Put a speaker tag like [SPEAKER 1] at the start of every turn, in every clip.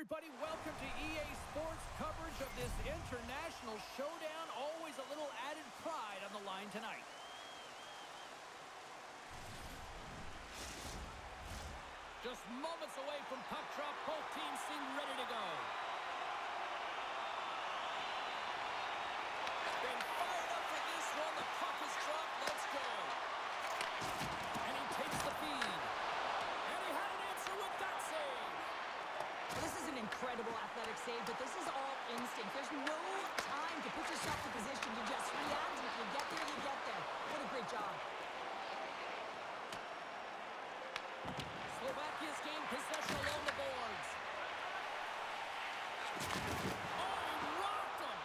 [SPEAKER 1] everybody. Welcome to EA Sports coverage of this international showdown. Always a little added pride on the line tonight. Just moments away from puck drop. Both teams seem ready to go. Been fired up for this one. The puck is dropped. Let's go. And he takes the feed. And he had an answer with that save.
[SPEAKER 2] This is an incredible athletic save, but this is all instinct. There's no time to put yourself in position to just react. If you get there, you get there. What a great job.
[SPEAKER 1] Slovakia's gained possession along the boards. Oh, he rocked him!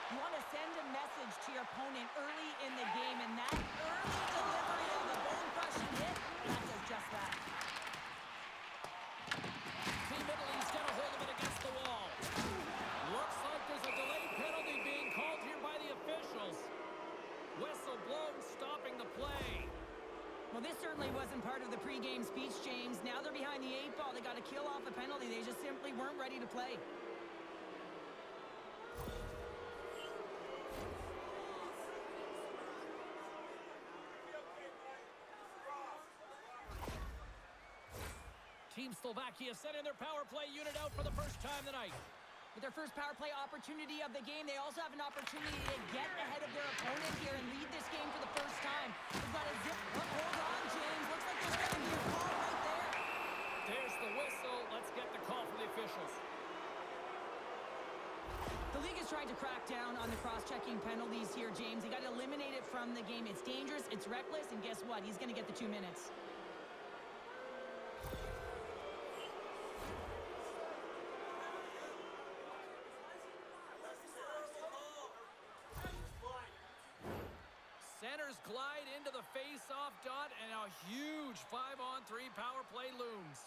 [SPEAKER 2] You want to send a message to your opponent early in the game, and that early delivery of the bone-crushing hit, that does just that.
[SPEAKER 1] Team Italy's got a hold of it against the wall. Looks like there's a delayed penalty being called here by the officials. Whistle blown, stopping the play.
[SPEAKER 2] Well, this certainly wasn't part of the pregame speech, James. Now they're behind the 8 ball. They got to kill off a penalty. They just simply weren't ready to play.
[SPEAKER 1] Team Slovakia sending their power play unit out for the first time tonight.
[SPEAKER 2] With their first power play opportunity of the game, they also have an opportunity to get ahead of their opponent here and lead this game for the first time. They've got a zip. Hold on, James. Looks like there's going to be a call right there.
[SPEAKER 1] There's the whistle. Let's get the call from the officials.
[SPEAKER 2] The league is trying to crack down on the cross-checking penalties here, James. They got to eliminate it from the game. It's dangerous, it's reckless, and guess what? He's going to get the 2 minutes.
[SPEAKER 1] Centers glide into the face-off dot, and a huge 5-on-3 power play looms.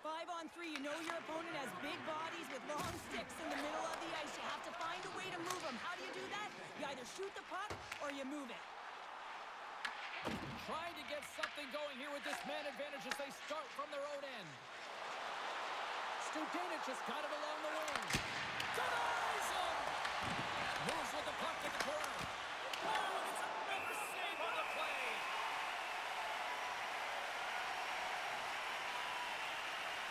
[SPEAKER 2] 5-on-3, you know your opponent has big bodies with long sticks in the middle of the ice. You have to find a way to move them. How do you do that? You either shoot the puck or you move it.
[SPEAKER 1] Trying to get something going here with this man advantage as they start from their own end. Studenic just got it along the wing. Denies him! Moves with the puck to the corner. Oh, and it's another save on the play.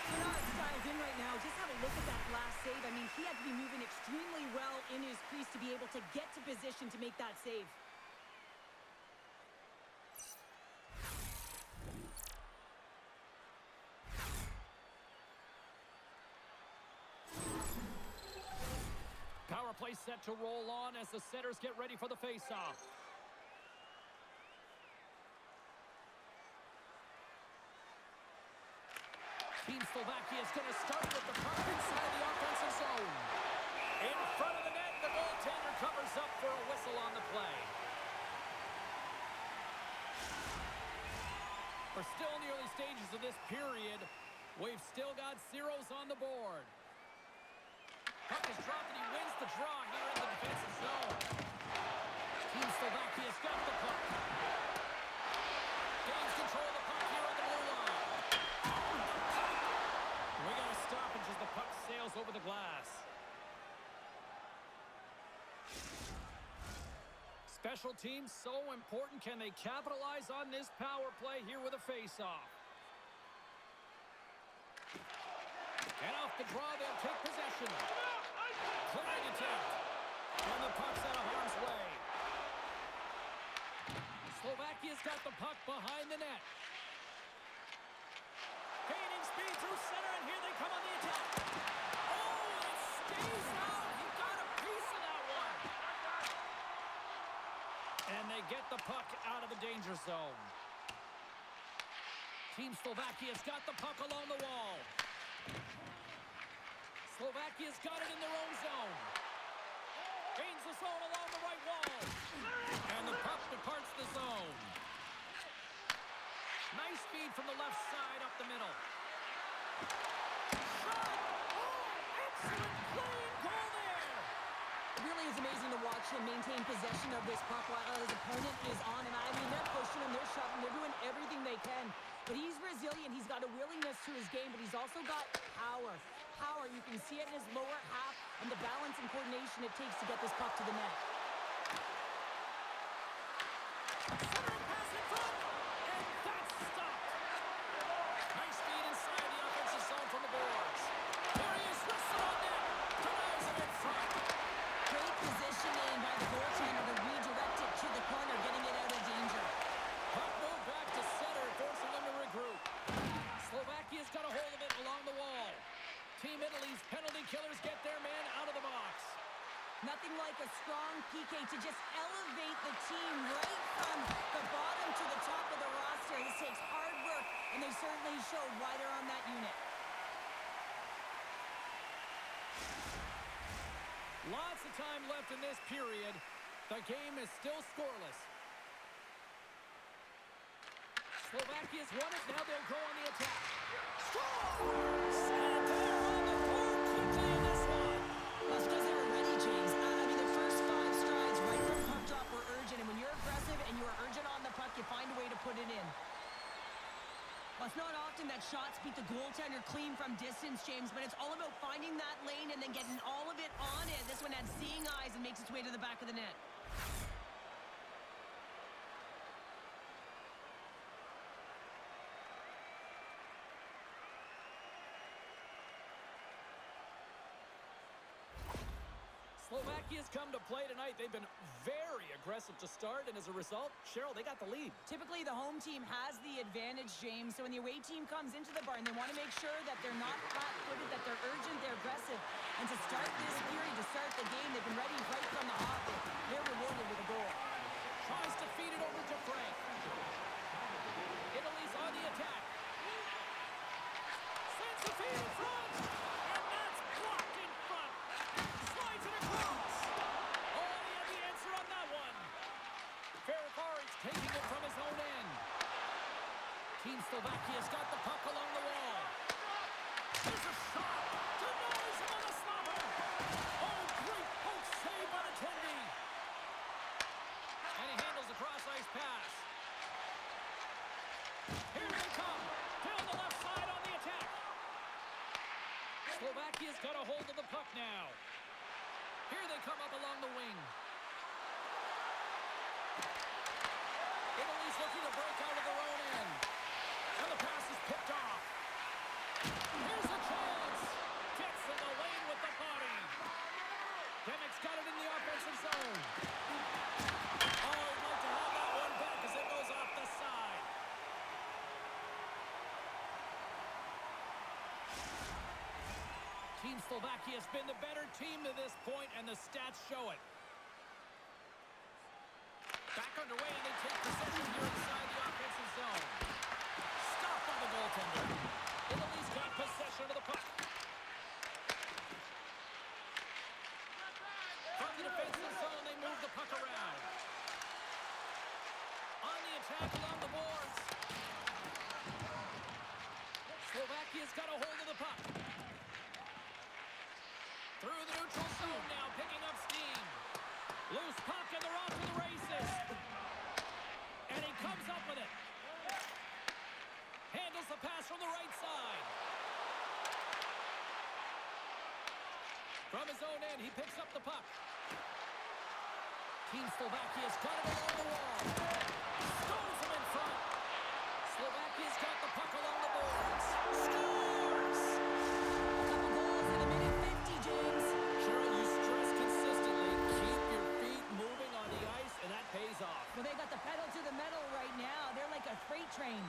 [SPEAKER 2] Bernard's dialed in right now. Just have a look at that last save. I mean, he had to be moving extremely well in his crease to be able to get to position to make that save.
[SPEAKER 1] Power play set to roll on as the setters get ready for the face-off. Team Slovakia is going to start with the puck inside the offensive zone. In front of the net, the goaltender covers up for a whistle on the play. We're still in the early stages of this period. We've still got zeros on the board. Puck is dropped and he wins the draw here in the defensive zone. Team Slovakia's got the puck. Gains control of the puck here on the blue line. We got a stoppage as the puck sails over the glass. Special teams so important. Can they capitalize on this power play here with a face-off? And off the draw, they'll take possession. Clearing attempt. And the puck's out of harm's way. Slovakia's got the puck behind the net. Gaining speed through center, and here they come on the attack. Oh, and it stays out. He got a piece of that one. And they get the puck out of the danger zone. Team Slovakia's got the puck along the wall. Slovakia's got it in their own zone. Gains the zone along the right wall. And the puck departs the zone. Nice feed from the left side up the middle. Shot! Oh, excellent clean goal there!
[SPEAKER 2] It really is amazing to watch him maintain possession of this puck while his opponent is on him. I mean, they're pushing him, they're shoving, they're doing everything they can. But he's resilient. He's got a willingness to his game, but he's also got power. power. You can see it in his lower half and the balance and coordination it takes to get this puck to the net.
[SPEAKER 1] Centering pass in front, and that's stopped. Nice speed inside the offensive zone from the boards. Here he is, whistle on net. Denies him in front.
[SPEAKER 2] Great positioning by the goaltender to redirect it to the corner, getting it out of danger.
[SPEAKER 1] Puck moved back to center, forcing them to regroup. Slovakia's got a hold of it along the wall. Team Italy's penalty killers get their man out of the box.
[SPEAKER 2] Nothing like a strong PK to just elevate the team right from the bottom to the top of the roster. This takes hard work, and they certainly showed why they're on that unit.
[SPEAKER 1] Lots of time left in this period. The game is still scoreless. Slovakia's won it. Now they'll go on the attack. Scores! And they're on the board quickly in this one.
[SPEAKER 2] That's because they were ready, James. The first 5 strides right from puck drop were urgent, and when you're aggressive and you are urgent on the puck, you find a way to put it in. Well, it's not often that shots beat the goaltender clean from distance, James, but it's all about finding that lane and then getting all of it on it. This one had seeing eyes and makes its way to the back of the net.
[SPEAKER 1] Slovakia's come to play tonight. They've been very aggressive to start, and as a result, Cheryl, they got the lead.
[SPEAKER 2] Typically, the home team has the advantage, James. So when the away team comes into the barn, they want to make sure that they're not flat-footed, that they're urgent, they're aggressive. And to start this period, to start the game, they've been ready right from the hop. They're rewarded with a goal.
[SPEAKER 1] Tries to feed it over to Frank. Italy's on the attack. Sends the feed in front, and that's blocked in front. Slides it across. Oh, he had the answer on that one. Ferrari's taking it from his own end. Team Slovakia's got the puck along the wall. There's a shot. Denies him on the slobber. Oh, great poke save by the Tendy. And he handles a cross-ice pass. Here they come. Down the left side on the attack. Slovakia's got a hold of the puck now. Here they come up along the wing. Italy's looking to break out of their own end. And the pass is picked off. Here's a chance. Gets in the lane with the body. Demick's got it in the offensive zone. Oh, he'd like to have that one back as it goes off the side. Team Slovakia's been the better team to this point, and the stats show it. Back underway, and they take possession here inside the offensive zone. Stopped by the goaltender. Italy's got possession of the puck. From the defensive zone, they move the puck around. On the attack along the boards. Slovakia's got a hold of the puck. Through the neutral zone now, picking up steam. Loose puck, and they're off to the races. And he comes up with it. Handles the pass from the right side. From his own end, he picks up the puck. Team Slovakia's got it along the wall. Stones him in front. Slovakia's got the puck along the boards. Scores!
[SPEAKER 2] A couple goals in a minute 50, James.
[SPEAKER 1] Cheryl, you stress consistently. Keep your feet moving on the ice, and that pays off.
[SPEAKER 2] Well, they got the pedal to the metal right now. They're like a freight train.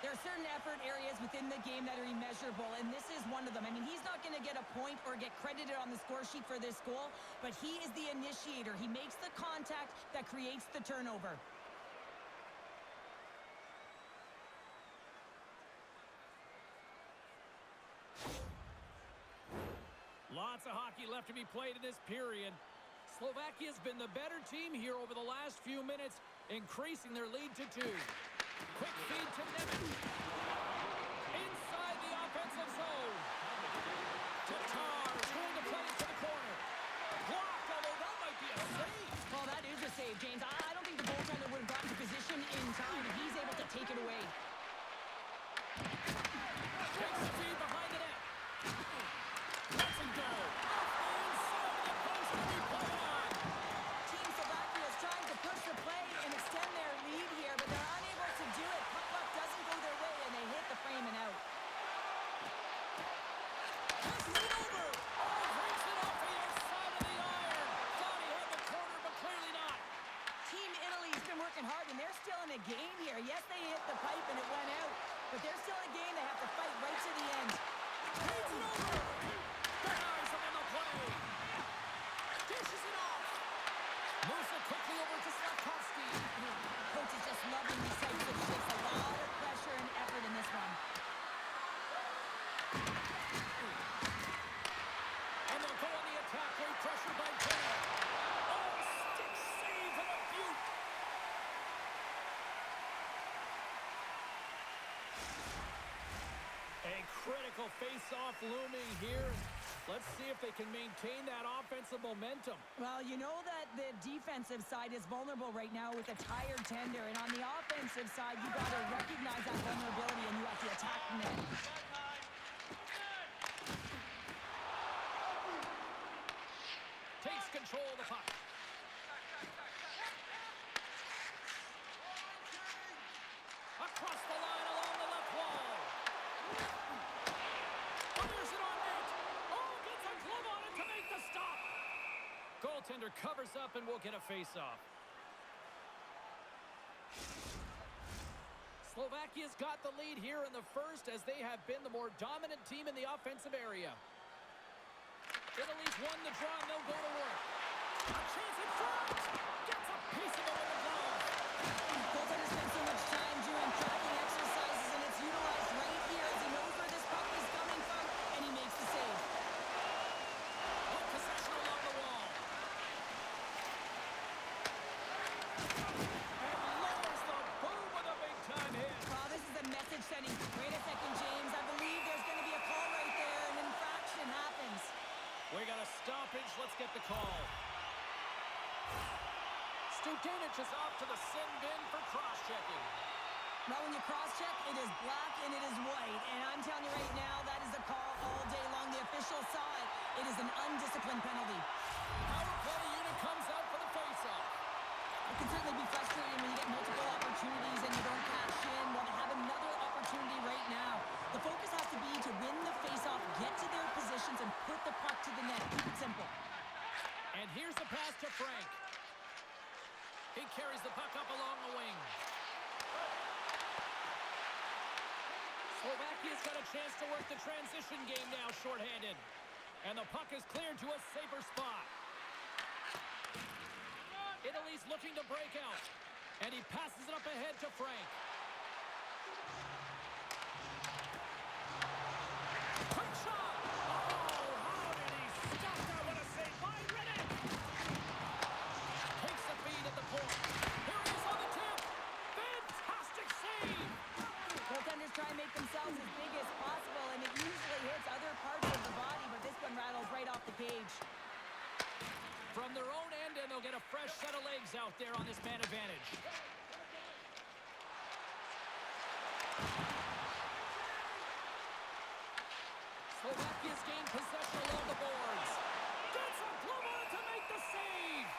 [SPEAKER 2] There are certain effort areas within the game that are immeasurable, and this is one of them. I mean, he's not going to get a point or get credited on the score sheet for this goal, but he is the initiator. He makes the contact that creates the turnover.
[SPEAKER 1] Lots of hockey left to be played in this period. Slovakia's been the better team here over the last few minutes, increasing their lead to 2. Quick feed to Nemec. Inside the offensive zone. Tatar's going to play it to the corner. Blocked, although that might be a save.
[SPEAKER 2] Well, that is a save, James. I don't think the goaltender would have gotten to position in time, and he's able to take it away.
[SPEAKER 1] Takes the feed behind the net.
[SPEAKER 2] working hard, and they're still in a game here. Yes, they hit the pipe and it went out, but they're still in a game. They have to fight right to the end.
[SPEAKER 1] Takes it over. Denies him on the play. Dishes it off. Moves it quickly over to Slovakia.
[SPEAKER 2] Coach is just loving these types of shifts. A lot of pressure and effort in this one.
[SPEAKER 1] And they'll go on the attack. Great pressure by Kenny. Oh, stick save and a beaut. A critical face-off looming here. Let's see if they can maintain that offensive momentum.
[SPEAKER 2] Well, you know that the defensive side is vulnerable right now with a tired tender, and on the offensive side, you got to recognize that vulnerability and you have to attack the net.
[SPEAKER 1] Takes control of the puck. Across the line along the left wall. Fires it on net. Oh, gets a glove on it to make the stop. Goaltender covers up and will get a face-off. Slovakia's got the lead here in the first as they have been the more dominant team in the offensive area. Italy's won the draw and they'll go to work. A chance in front. Gets a piece of it with the glove.
[SPEAKER 2] Goaltender spent so much time doing tracking exercises, and it's utilized right here as he knows where this puck is coming from, and he makes the save.
[SPEAKER 1] With possession along the wall. And lowers the boom with a big-time hit.
[SPEAKER 2] Oh, this is a message sending. Wait a second, James. I believe there's going to be a call right there. An infraction happens.
[SPEAKER 1] We got a stoppage. Let's get the call. Studenic is off to the sin bin for cross-checking.
[SPEAKER 2] Now, when you cross-check, it is black and it is white. And I'm telling you right now, that is a call all day long. The official saw it. It is an undisciplined penalty.
[SPEAKER 1] Power play unit comes out for the face-off.
[SPEAKER 2] It can certainly be frustrating when you get multiple opportunities and you don't cash in. Well, to have another opportunity right now, the focus has to be to win the face-off, get to their positions, and put the puck to the net. Keep it simple.
[SPEAKER 1] And here's the pass to Frank. He carries the puck up along the wing. Slovakia's got a chance to work the transition game now shorthanded. And the puck is cleared to a safer spot. Italy's looking to break out. And he passes it up ahead to Frank. Quick shot! Oh, how did he stop that? What a save by Riddick! Takes the feed at the point. Here he is on the tip. Fantastic save!
[SPEAKER 2] Goaltenders try and make themselves as big as possible, and it usually hits other parts of the body, but this one rattles right off the cage.
[SPEAKER 1] From their own end, and they'll get a fresh set of legs out there on this man advantage. Slovakia's gained possession along the boards. Gets a glove on it to make the save.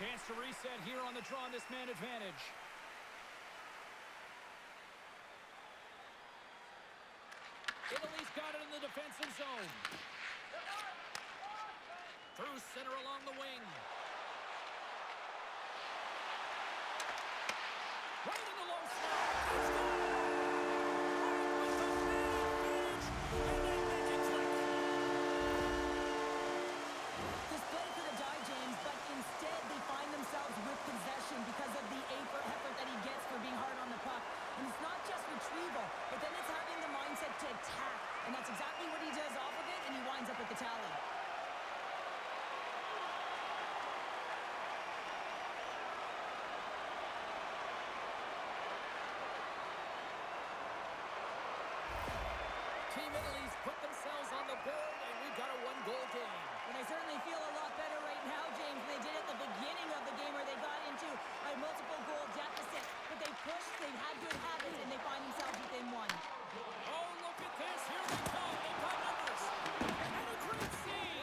[SPEAKER 1] Chance to reset here on the draw on this man advantage. Italy's got it in the defensive zone. Through center along the wing. Right in the low slot. It's good! With the man advantage, and they make it click.
[SPEAKER 2] This play could have died, James, but instead they find themselves with possession because of the effort that he gets for being hard on the puck. And it's not just retrieval, but then it's having the mindset to attack. And that's exactly what he does off of it, and he winds up with the tally.
[SPEAKER 1] Team Italy's put themselves on the board, and we've got a one-goal game.
[SPEAKER 2] And they certainly feel a lot better right now, James, than they did at the beginning of the game where they got into a multiple-goal deficit. But they pushed, they've had good habits, and they find themselves within one.
[SPEAKER 1] Oh, look at this. Here they come. They've got numbers. And a great save.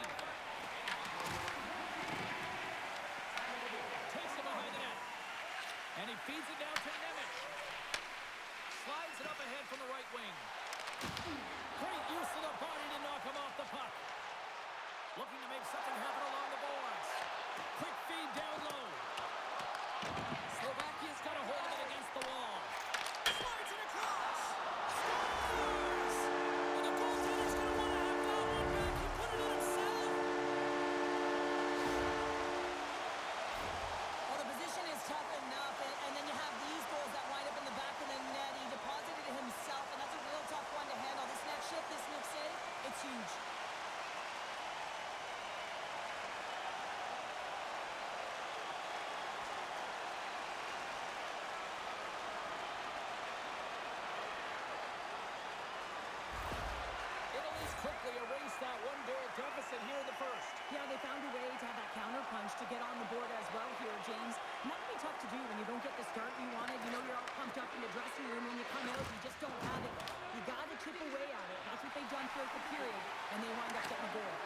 [SPEAKER 2] getting the board.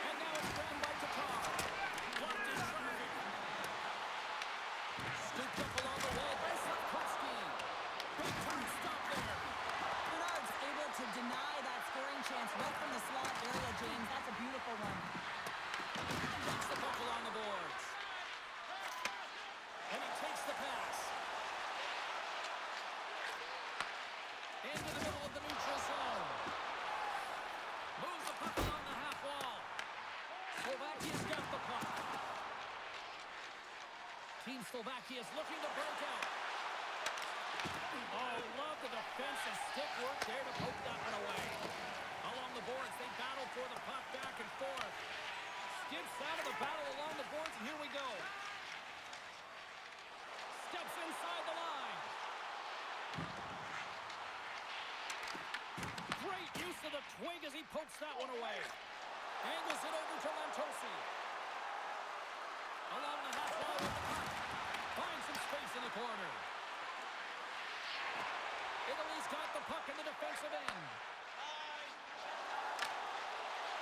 [SPEAKER 1] And now it's grabbed by Tatar. Blocked in traffic. Scooped up along the wall by Slavkovsky. Big time stop there.
[SPEAKER 2] Bernard's able to deny that scoring chance right from the slot area, James. That's a beautiful one.
[SPEAKER 1] Gets the puck along the boards. And he takes the pass. Into the middle of the neutral zone. Moves the puck along the half wall. Slovakia's got the puck. Team Slovakia is looking to break out. Oh, love the defensive stick work there to poke that one away. Along the boards, they battle for the puck back and forth. Skips out of the battle along the boards, and here we go. Steps inside the line. Great use of the twig as he pokes that one away. Angles it over to Lantosi. Along the half wall with the puck. Finds some space in the corner. Italy's got the puck in the defensive end.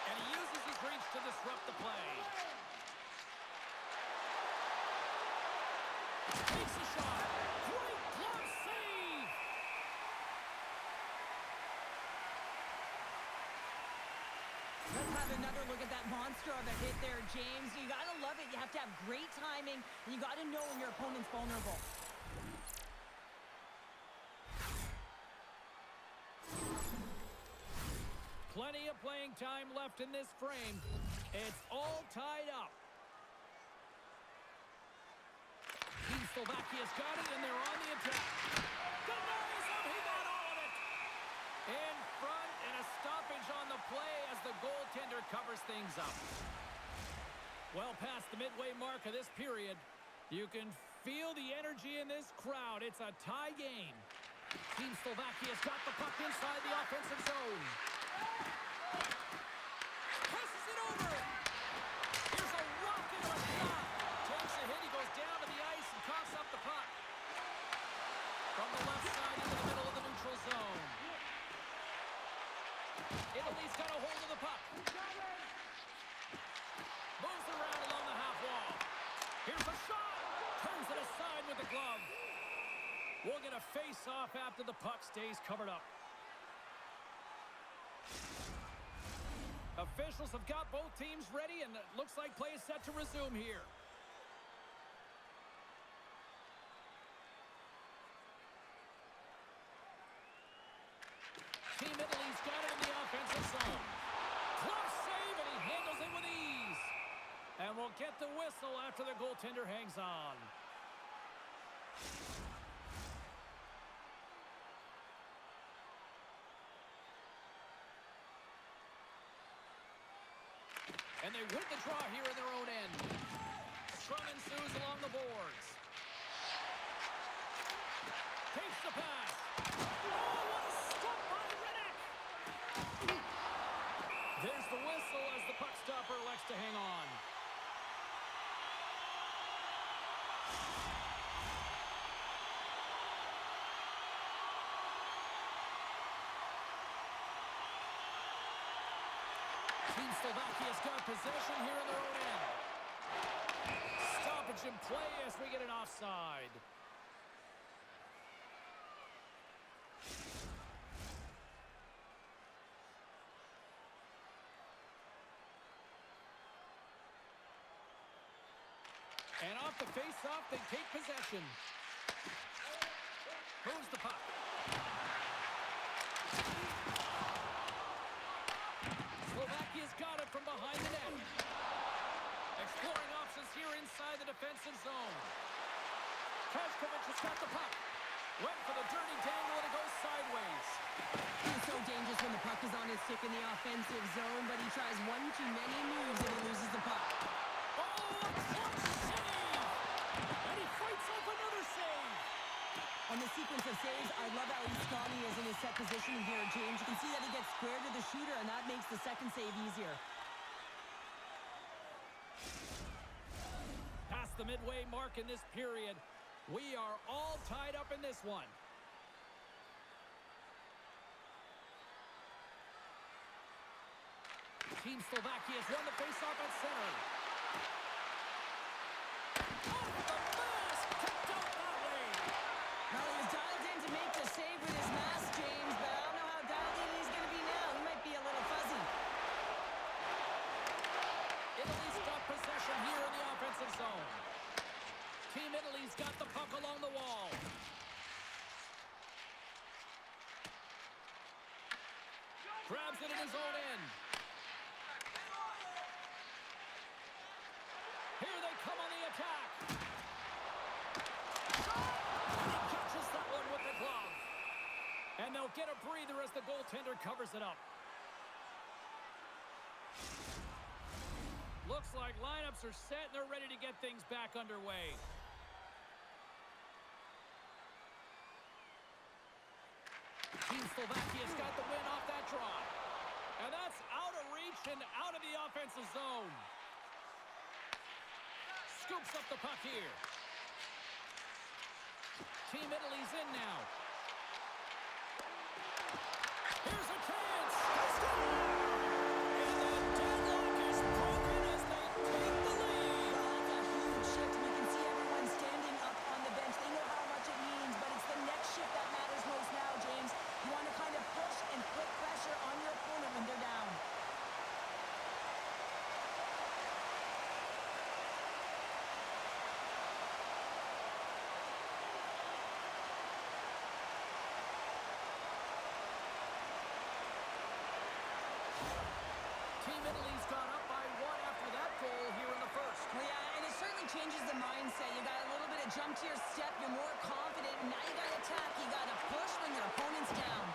[SPEAKER 1] And he uses his reach to disrupt the play. Takes a shot. Great glove save.
[SPEAKER 2] Let's have another look at that monster of a hit there, James. You got to love it. You have to have great timing, and you got to know when your opponent's vulnerable.
[SPEAKER 1] Plenty of playing time left in this frame. It's all tied up. Team Slovakia's got it, and they're on the attack. Denies him. He got all of it. In front, and a stoppage on the play as the goaltender covers things up. Well past the midway mark of this period, you can feel the energy in this crowd. It's a tie game. Team Slovakia's got the puck inside the offensive zone. Passes it over. Here's a rocket of a shot. Takes a hit. He goes down to the ice and coughs up the puck. From the left side into the middle of the neutral zone. Italy's got a hold of the puck. Moves around along the half wall. Here's a shot. Turns it aside with the glove. We'll get a face-off after the puck stays covered up. Officials have got both teams ready, and it looks like play is set to resume here. Team Italy's got it in the offensive zone. Glove save, and he handles it with ease. And we'll get the whistle after the goaltender hangs on. And they win the draw here in their own end. Scrum ensues along the boards. Takes the pass. Oh, what a stop by Riddick! There's the whistle as the puck stopper elects to hang on. Team Slovakia's got possession here in their own end. Stoppage in play as we get an offside. And off the face-off, they take possession. Moves the puck. Slovakia's got it from behind the net. Exploring options here inside the defensive zone. Kajkovic has got the puck. Went for the dirty dangle, and it goes sideways.
[SPEAKER 2] He's so dangerous when the puck is on his stick in the offensive zone, but he tries one too many moves and he loses the puck.
[SPEAKER 1] Oh, a clutch save! And he fights off another save.
[SPEAKER 2] On the sequence of saves, I love how Scotty is in his set position here, James. You can see that he gets square to the shooter, and that makes the second save easier.
[SPEAKER 1] Past the midway mark in this period, we are all tied up in this one. Team Slovakia has won the faceoff at center. Off the mask, kicked out that way.
[SPEAKER 2] Now he was dialed in to make the save with his mask, James, but I don't know how dialed in he's going to be now. He might be a little fuzzy.
[SPEAKER 1] Italy's got possession here in the offensive zone. Team Italy's got the puck along the wall. Grabs it in his own end. Here they come on the attack. And he catches that one with the glove. And they'll get a breather as the goaltender covers it up. Looks like lineups are set and they're ready to get things back underway. Team Slovakia's got the win off that draw. And that's out of reach and out of the offensive zone. Scoops up the puck here. Team Italy's in now. Here's a chance. And the deadlock is broken as they take the lead.
[SPEAKER 2] Well, that's a huge shift. We can see everyone standing up on the bench. They know how much it means, but it's the next shift that matters most now, James. You want to kind of push and put pressure on your opponent when they're down.
[SPEAKER 1] Team Italy's gone up by one after that goal here in the first.
[SPEAKER 2] Well, yeah, and it certainly changes the mindset. You got a little bit of jump to your step. You're more confident. And now you got to attack. You got to push when your opponent's down.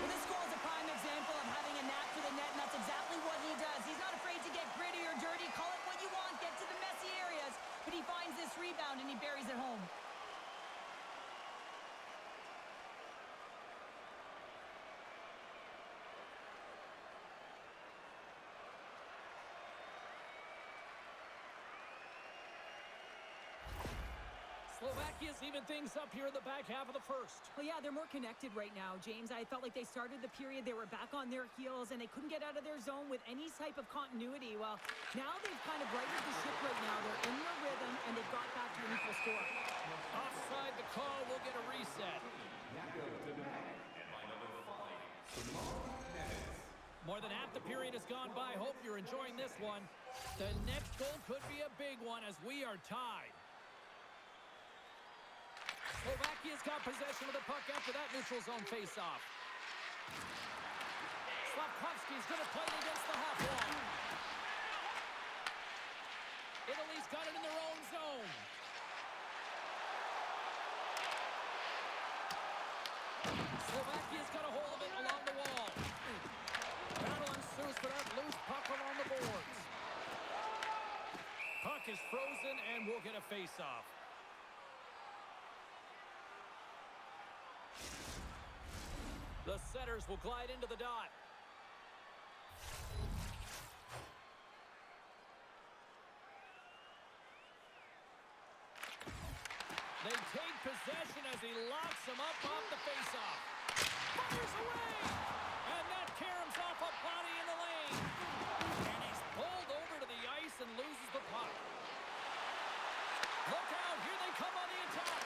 [SPEAKER 2] Well, this goal is a prime example of having a knack for the net, and that's exactly what he does. He's not afraid to get gritty or dirty. Call it what you want. Get to the messy areas. But he finds this rebound, and he buries it home.
[SPEAKER 1] Slovakia's even things up here in the back half of the first.
[SPEAKER 2] Well, yeah, they're more connected right now, James. I felt like they started the period, they were back on their heels, and they couldn't get out of their zone with any type of continuity. Well, now they've kind of righted the ship right now. They're in their rhythm, and they've got back to an equal score.
[SPEAKER 1] Offside the call, we'll get a reset. More than half the period has gone by. Hope you're enjoying this one. The next goal could be a big one as we are tied. Slovakia's got possession of the puck after that neutral zone faceoff. Slavkovsky's going to play it against the half wall. Italy's got it in their own zone. Slovakia's got a hold of it along the wall. Battle ensues for that loose puck along the boards. Puck is frozen and we'll get a faceoff. The setters will glide into the dot. They take possession as he locks him up off the faceoff. Fires away! And that caroms off a body in the lane. And he's pulled over to the ice and loses the puck. Look out, here they come on the attack.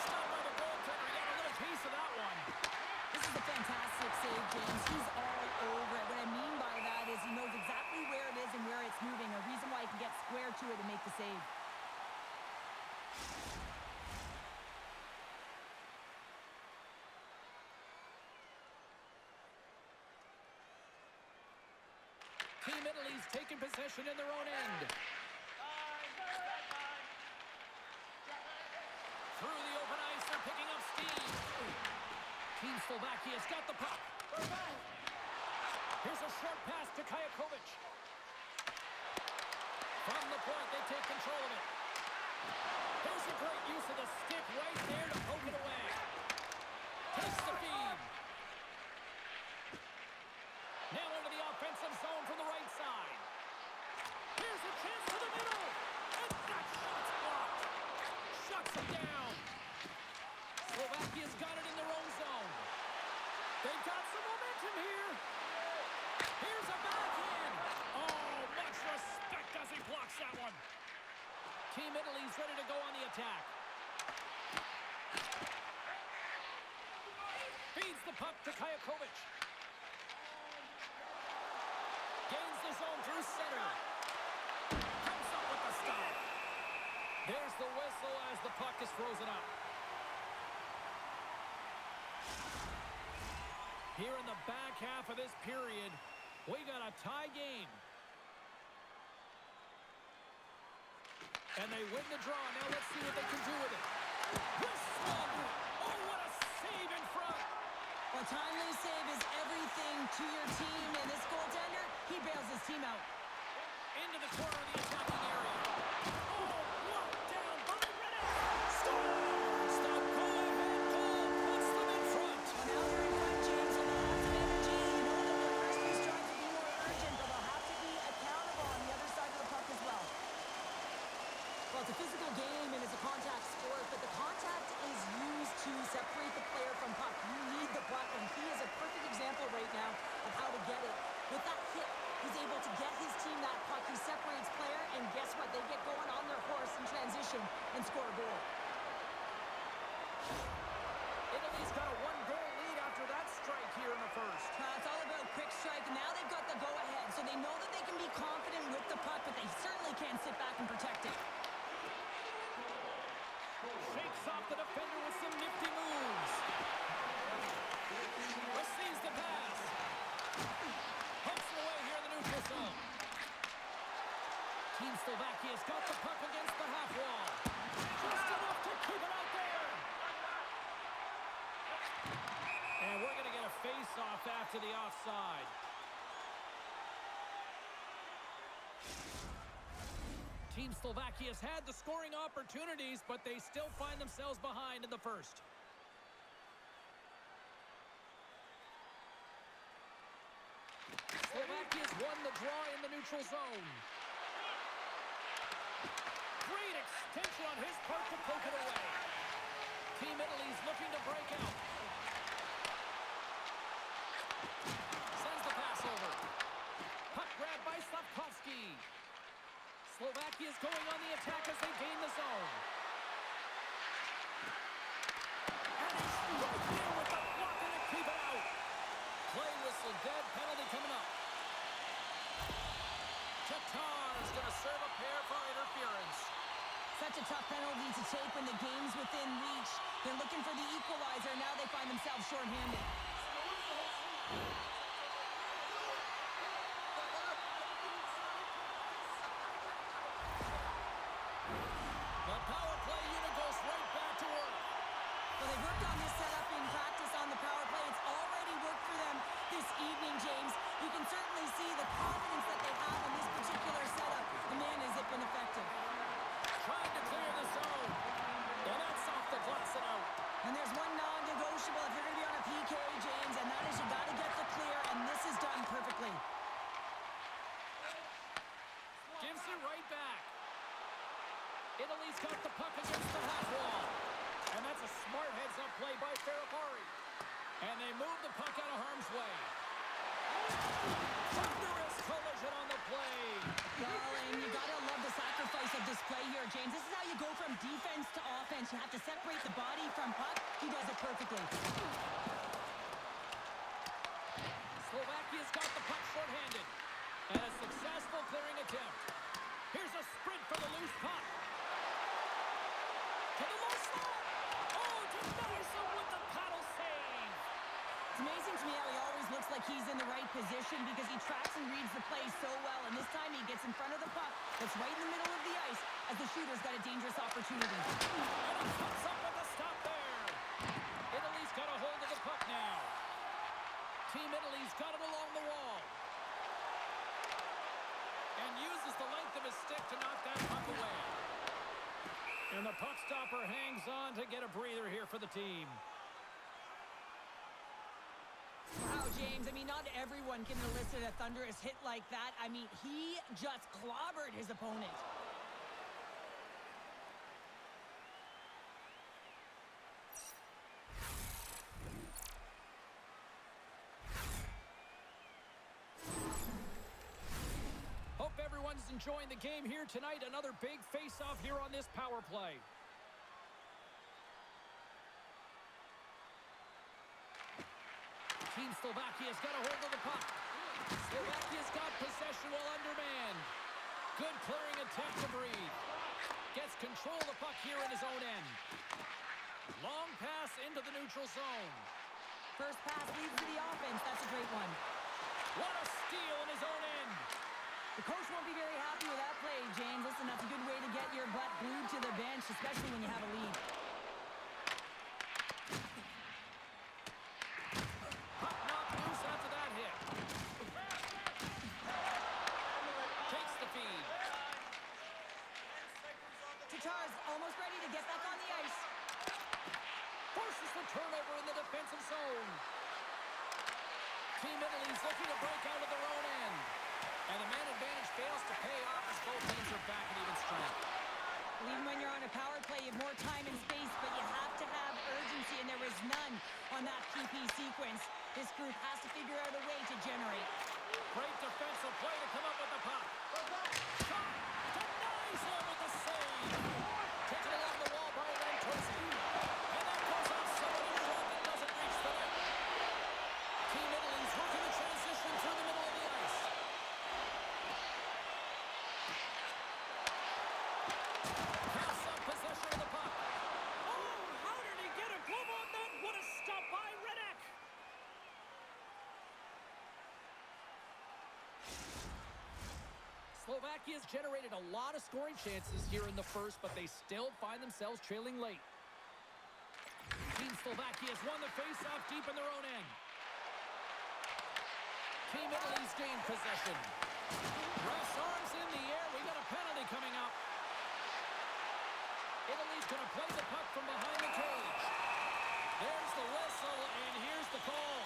[SPEAKER 1] Stopped by the goaltender. He got a little piece of that one.
[SPEAKER 2] This is a fantastic save, James. He's all over it. What I mean by that is he knows exactly where it is and where it's moving. A reason why he can get square to it and make the save.
[SPEAKER 1] Team Italy's taking possession in their own end. Through the open ice, they're picking up steam. Team Slovakia's got the puck. Here's a short pass to Kajakovic. From the point, they take control of it. Here's a great use of the stick right there to poke it away. Takes the feed. Now into the offensive zone from the right side. Here's a chance to the middle. He's ready to go on the attack. Feeds the puck to Kajakovic. Gains the zone through center. Comes up with the stop. There's the whistle as the puck is frozen up. Here in the back half of this period, we got a tie game. And they win the draw. Now let's see what they can do with it. This one! Oh, what a save in front!
[SPEAKER 2] A timely save is everything to your team, and this goaltender, he bails his team out.
[SPEAKER 1] Into the corner of the attacking area. Oh, locked down by Renner! Scores! The go-ahead goal puts them in front.
[SPEAKER 2] Well, now they're in front, James, so they'll have some energy. You know that their first few strides will be more urgent, but they'll have to be accountable on the other side of the puck as well. Well, it's a physical game and it's a contact sport, but the contact is used to separate the player from puck. You need the puck, and he is a perfect example right now of how to get it. With that hit, he's able to get his team that puck. He separates player, and guess what? They get going on their horse in transition and score a goal.
[SPEAKER 1] Italy's got a one-goal lead after that strike here in the first.
[SPEAKER 2] It's all about quick strike, and now they've got the go-ahead, so they know that they can be confident with the puck, but they certainly can't sit back and protect it.
[SPEAKER 1] Shakes off the defender with some nifty moves. Receives the pass. Pumps it away here in the neutral zone. Team Slovakia's got the puck against the half wall. Just enough to keep it out there. And we're going to get a face-off after the offside. Team Slovakia's had the scoring opportunities, but they still find themselves behind in the first. Slovakia's won the draw in the neutral zone. Great extension on his part to poke it away. Team Italy's looking to break out. Sends the pass over. Puck grab by Slavkovsky. Slovakia's going on the attack as they gain the zone. And he's right there with the block and to keep it out. Play whistle dead, penalty coming up. Tatar's going to serve a pair for interference.
[SPEAKER 2] Such a tough penalty to take when the game's within reach. They're looking for the equalizer. Now they find themselves shorthanded.
[SPEAKER 1] The power play unit goes right back to work.
[SPEAKER 2] Well, they worked on this setup in practice on the power play. It's already worked for them this evening, James. You can certainly see the confidence that they have in this particular setup. And man, has it been effective.
[SPEAKER 1] Trying to clear the zone. And that's off the glass and out.
[SPEAKER 2] And there's one non-negotiable if you're going to be on a PK, James, and that is you got to get the clear, and this is done perfectly.
[SPEAKER 1] Gives it right back. Italy's got the puck against the half wall. And that's a smart heads-up play by Ferrapari. And they move the puck out of harm's way. Thunderous collision on the play.
[SPEAKER 2] Well, and you got to love the sacrifice of this play here, James. This is how you go from defense to offense. You have to separate the body from puck. He does it perfectly.
[SPEAKER 1] Slovakia's got the puck short-handed. And a successful clearing attempt. Here's a sprint for the loose puck. To the low slot. Oh, denies him with the paddle save.
[SPEAKER 2] It's amazing to me how he always looks like he's in the right position because he tracks and reads the play so well. And this time he gets in front of the puck that's right in the middle of the ice as the shooter's got a dangerous opportunity.
[SPEAKER 1] And he comes up with a stop there. Italy's got a hold of the puck now. Team Italy's got it along the wall. And uses the length of his stick to knock that puck away. And the puck stopper hangs on to get a breather here for the team.
[SPEAKER 2] Wow, James, I mean, not everyone can elicit a thunderous hit like that. I mean, he just clobbered his opponent. Hope everyone's
[SPEAKER 1] enjoying the game here tonight. Another big face-off here on this power play. Team Slovakia's got a hold of the puck. Slovakia's got possession while undermanned. Good clearing attempt to breathe. Gets control of the puck here in his own end. Long pass into the neutral zone.
[SPEAKER 2] First pass leads to the offense. That's a great one.
[SPEAKER 1] What a steal in his own end.
[SPEAKER 2] The coach won't be very happy with that play, James. Listen, that's a good way to get your butt glued to the bench, especially when you have a lead.
[SPEAKER 1] Puck knocked loose after that hit. Takes the feed.
[SPEAKER 2] Tatar's almost ready to get back on the ice.
[SPEAKER 1] Forces the turnover in the defensive zone. Team Italy's looking to break out of their own end. And the man advantage fails to pay off as both teams are back at even strength.
[SPEAKER 2] Well, even when you're on a power play, you have more time and space, but you have to have urgency, and there is none on that PP sequence. This group has to figure out a way to generate.
[SPEAKER 1] Great defensive play to come up with the puck. Shot! Denies him with the save! Taken along the wall by Lantosi. And that goes off somebody's shot that doesn't reach the net. Team Italy's working the transition through the middle of the ice. Pass up possession of the puck. Oh, how did he get a glove on that? What a stop by Reddick! Slovakia's generated a lot of scoring chances here in the first, but they still find themselves trailing late. Team Slovakia's won the face-off deep in their own end. Team Italy's gained possession. Ref's arms in the air. We got a penalty coming up. Italy's going to play the puck from behind the cage. There's the whistle, and here's the call.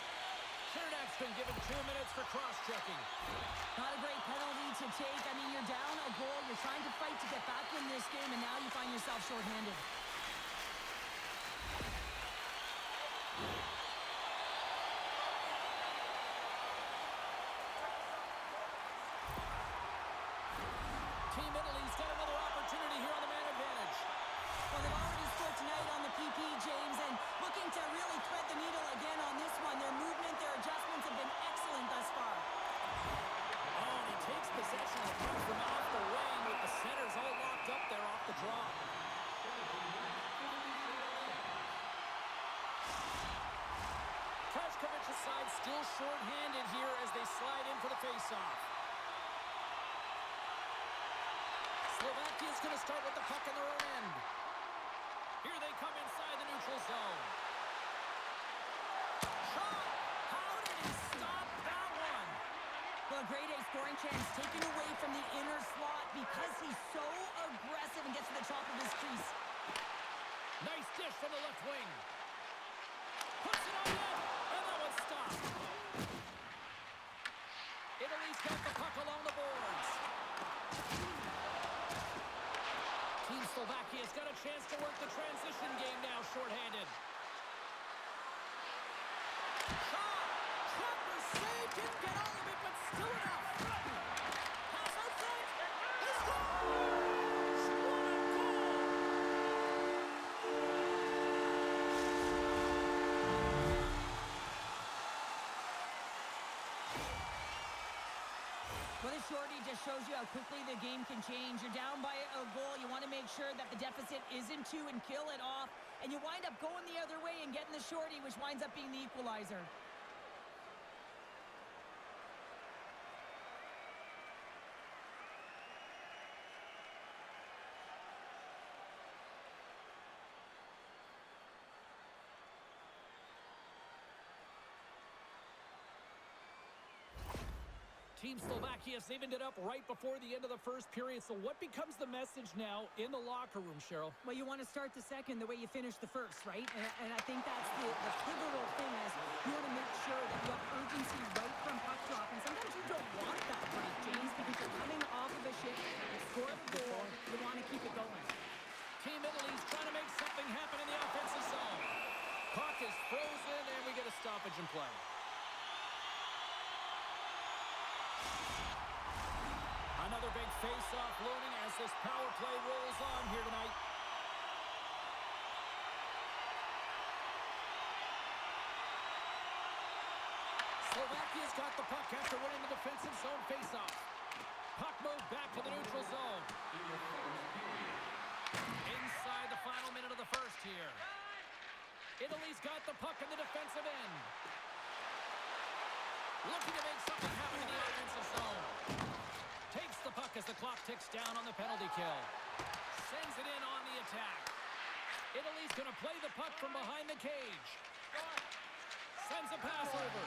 [SPEAKER 1] Chernak's been given 2 minutes for cross-checking.
[SPEAKER 2] Not a great penalty to take. I mean, you're down a goal. You're trying to fight to get back in this game, and now you find yourself shorthanded.
[SPEAKER 1] Team Italy's got another opportunity here on the man advantage.
[SPEAKER 2] Well, they've already scored tonight on the PP, James, and looking to really thread the needle again on this one. Their movement, their adjustments have been excellent thus far.
[SPEAKER 1] Oh, and he takes possession of the puck from off the wing with the centers all locked up there off the draw. Krajkovic's side still short-handed here as they slide in for the face-off. Slovakia's going to start with the puck in their own end. Here they come inside the neutral zone. Shot! How did he stop that one?
[SPEAKER 2] Well, a grade A scoring chance taken away from the inner slot because he's so aggressive and gets to the top of his crease.
[SPEAKER 1] Nice dish from the left wing. Puts it on net, and that one's stopped. Italy's got the puck along the boards. Team Slovakia's got a chance to work the transition game now, shorthanded. Shot! Trapper save, didn't get all of it, but still enough. Pass outside. He scores! What a goal!
[SPEAKER 2] Well, this shorty just shows you how quickly the game can change. You're down by a goal. You want to make sure that the deficit isn't two and kill it off. And you wind up going the other way and getting the shorty, which winds up being the equalizer.
[SPEAKER 1] Team Slovakia, they've ended up right before the end of the first period. So what becomes the message now in the locker room, Cheryl?
[SPEAKER 2] Well, you want to start the second the way you finished the first, right? And I think that's the pivotal thing is you want to make sure that you have urgency right from puck drop. And sometimes you don't want that break, James, because you're coming off of a shift, you scored a goal, you want to keep it going.
[SPEAKER 1] Team Italy's trying to make something happen in the offensive zone. Puck is frozen, and we get a stoppage in play. Another big face this power play rolls on here tonight. Slovakia's got the puck after winning the defensive zone faceoff. Puck moved back to the neutral zone. Inside the final minute of the first here. Italy's got the puck in the defensive end. Looking to make something happen in the offensive zone. Takes the puck as the clock ticks down on the penalty kill. Sends it in on the attack. Italy's going to play the puck from behind the cage. Sends a pass over.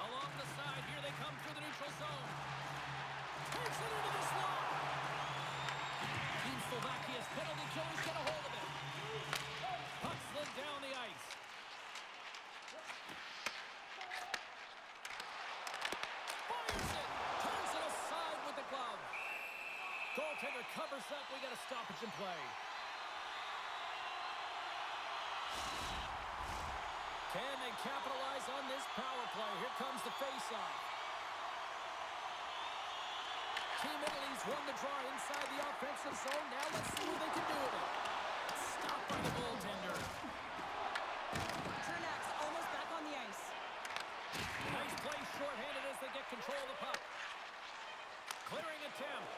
[SPEAKER 1] Along the side, here they come through the neutral zone. Takes it into the slot. Team Slovakia's penalty killers get a hold of it. Puck slid down the ice. Fires it. Turns it aside with the glove. Goaltender covers up. We got a stoppage in play. Can they capitalize on this power play? Here comes the face-off. Team Italy's won the draw inside the offensive zone. Now let's see what they can do with it. Stopped by the goaltender.
[SPEAKER 2] Turnak's almost back on the ice.
[SPEAKER 1] Nice play shorthanded as they get control of the puck. Clearing attempt.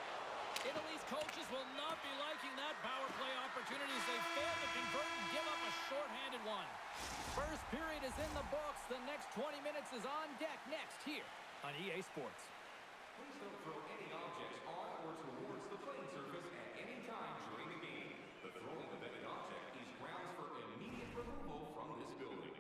[SPEAKER 1] Italy's coaches will not be liking that power play opportunity as they fail to convert and give up a shorthanded one. First period is in the books. The next 20 minutes is on deck next here on EA Sports.
[SPEAKER 3] Please don't throw any objects on or towards the playing surface at any time during the game. The throwing of any object is grounds for immediate removal from this building.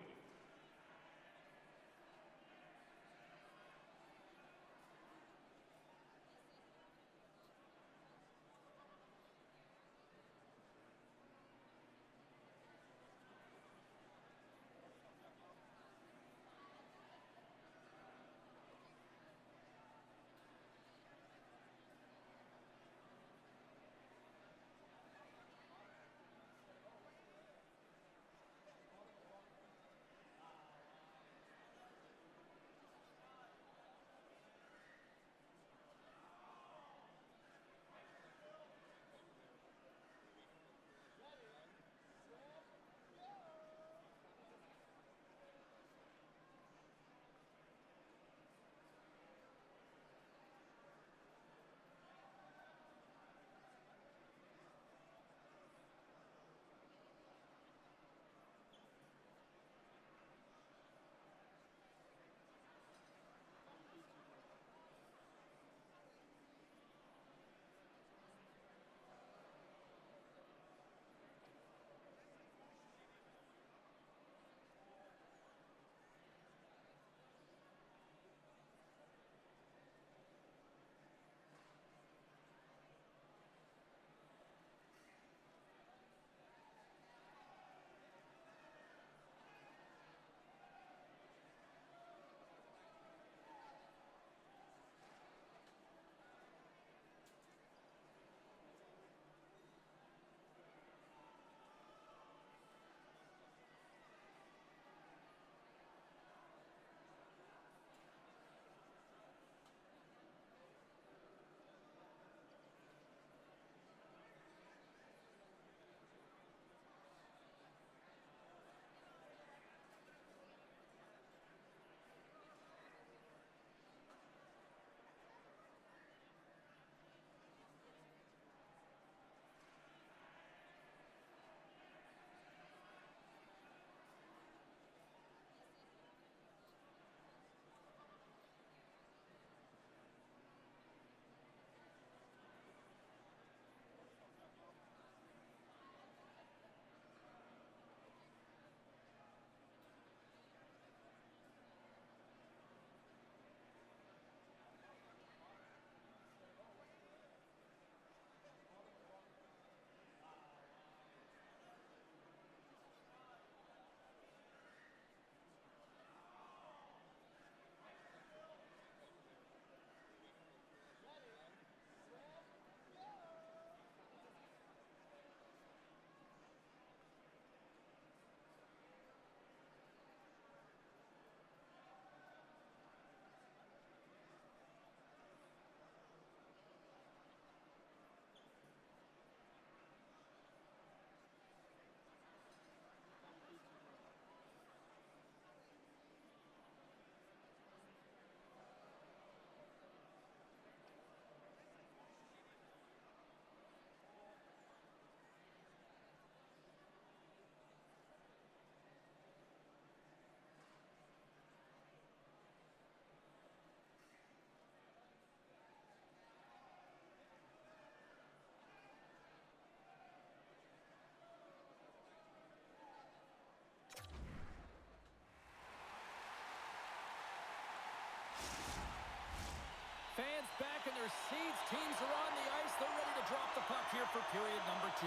[SPEAKER 1] their seats. Teams are on the ice. They're ready to drop the puck here for period number 2.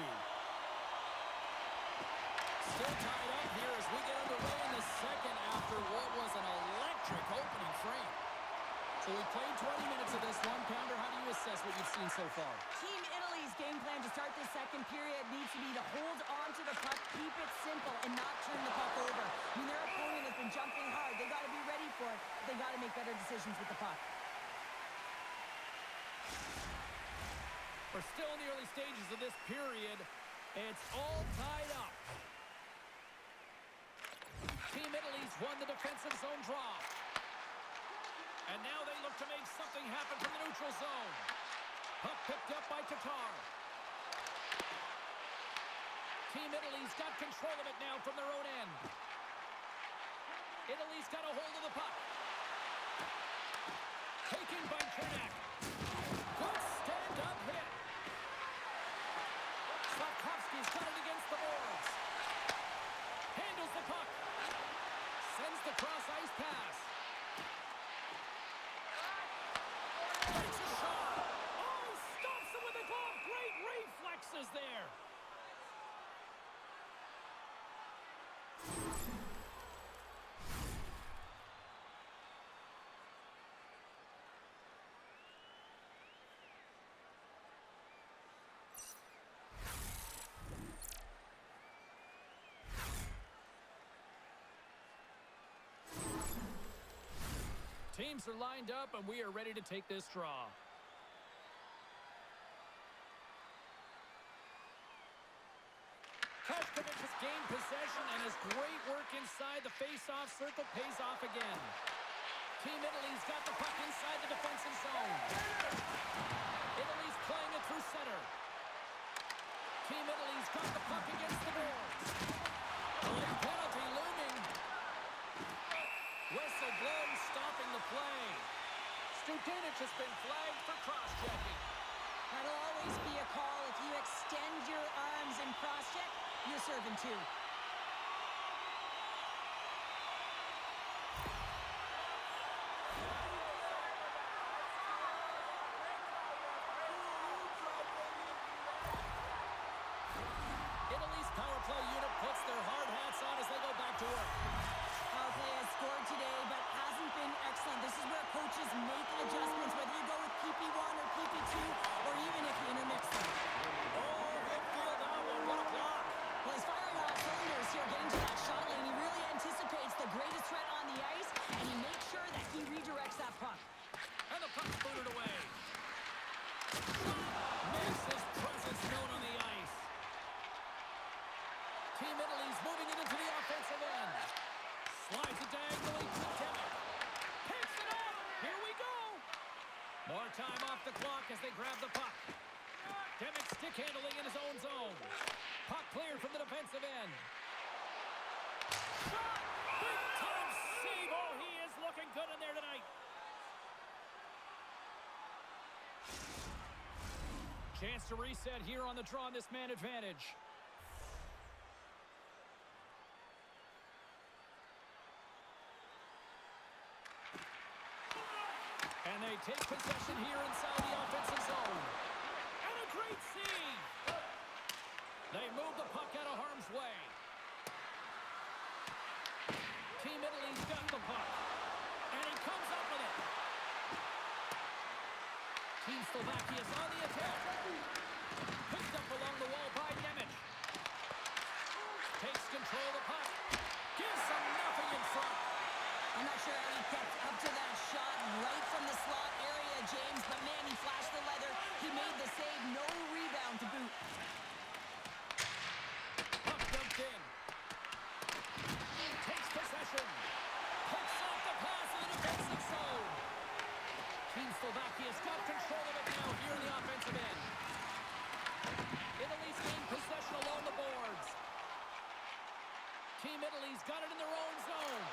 [SPEAKER 1] Still tied up here as we get underway in the second after what was an electric opening frame. So we played 20 minutes of this one. Pounder, how do you assess what you've seen so far?
[SPEAKER 2] Team Italy's game plan to start this second period needs to be to hold on to the puck, keep it simple, and not turn the puck over. I mean, their opponent has been jumping hard. They got to be ready for it. They got to make better decisions with the puck.
[SPEAKER 1] We're still in the early stages of this period. It's all tied up. Team Italy's won the defensive zone draw. And now they look to make something happen from the neutral zone. Puck picked up by Tatar. Team Italy's got control of it now from their own end. Italy's got a hold of the puck. Taken by Kernak. Good stand-up hit. Slavkovsky's got it against the boards. Handles the puck. Sends the cross-ice pass. Takes a shot. Oh, stops him with a glove. Great reflexes there. Teams are lined up, and we are ready to take this draw. Koskevich has gained possession, and his great work inside the face-off circle pays off again. Team Italy's got the puck inside the defensive zone. Italy's playing it through center. Team Italy's got the puck against the boards. Late penalty looming. Whistle blows, stopping the play. Studenic has been flagged for cross-checking.
[SPEAKER 2] That'll always be a call. If you extend your arms and cross-check, you're serving two.
[SPEAKER 1] Italy's power play unit puts their hard hats on as they go back to work.
[SPEAKER 2] Power play has scored today, but hasn't been excellent. This is where coaches make adjustments, whether you go with PP1 or PP2, or even if you intermix them.
[SPEAKER 1] Oh, good field that one. What a block.
[SPEAKER 2] Well, he's firing all cylinders here, getting to that shot lane. He really anticipates the greatest threat on the ice, and he makes sure that he redirects that puck.
[SPEAKER 1] And the puck's booted away. Makes his presence known on the ice. Team Italy's moving it into the offensive end. Slides it diagonally to Demick. Picks it up. Here we go. More time off the clock as they grab the puck. Demick stick handling in his own zone. Puck cleared from the defensive end. Shot! Big time save. Oh, he is looking good in there tonight. Chance to reset here on the draw on this man advantage. And they take possession here inside the offensive zone. And a great save. They move the puck out of harm's way. Team Italy's got the puck. And he comes up with it. Team Slovakia is on the attack. Picked up along the wall by Nemec. Takes control of the puck. Gives them nothing in front.
[SPEAKER 2] I'm not sure how he kept up to that shot right from the slot area, James, but man, he flashed the leather. He made the save. No rebound to boot.
[SPEAKER 1] Puck dumped in. Takes possession. Picks off the pass in the defensive zone. Team Slovakia's got control of it now here in the offensive end. Italy's gained possession along the boards. Team Italy's got it in their own zone.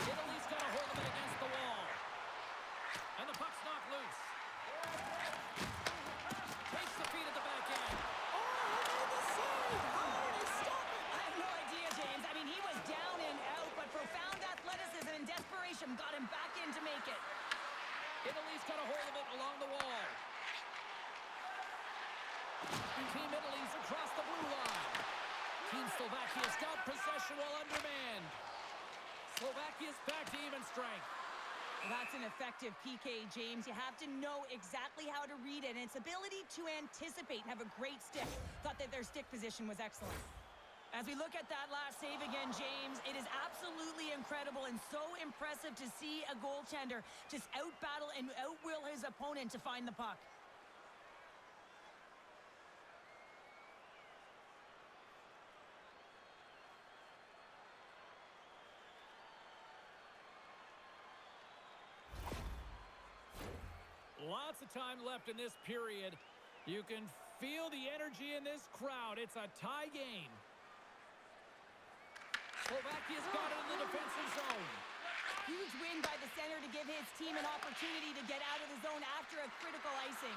[SPEAKER 1] Italy's got a hold of it against the wall. And the puck's knocked loose. Takes the feed at the back end. Oh, he made the save! How did he stop it?
[SPEAKER 2] I have no idea, James. I mean, he was down and out, but profound athleticism him, got him back in to make it.
[SPEAKER 1] Italy's got a hold of it along the wall. Team Italy's across the blue line. Team Slovakia's got possession while undermanned. Slovakia's back to even strength.
[SPEAKER 2] Well, that's an effective PK, James. You have to know exactly how to read it, and its ability to anticipate and have a great stick. Thought that their stick position was excellent. As we look at that last save again, James, it is absolutely incredible and so impressive to see a goaltender just out-battle and out-will his opponent to find the puck.
[SPEAKER 1] Lots of time left in this period. You can feel the energy in this crowd. It's a tie game. Slovakia's got it in the defensive zone.
[SPEAKER 2] Huge win by the center to give his team an opportunity to get out of the zone after a critical icing.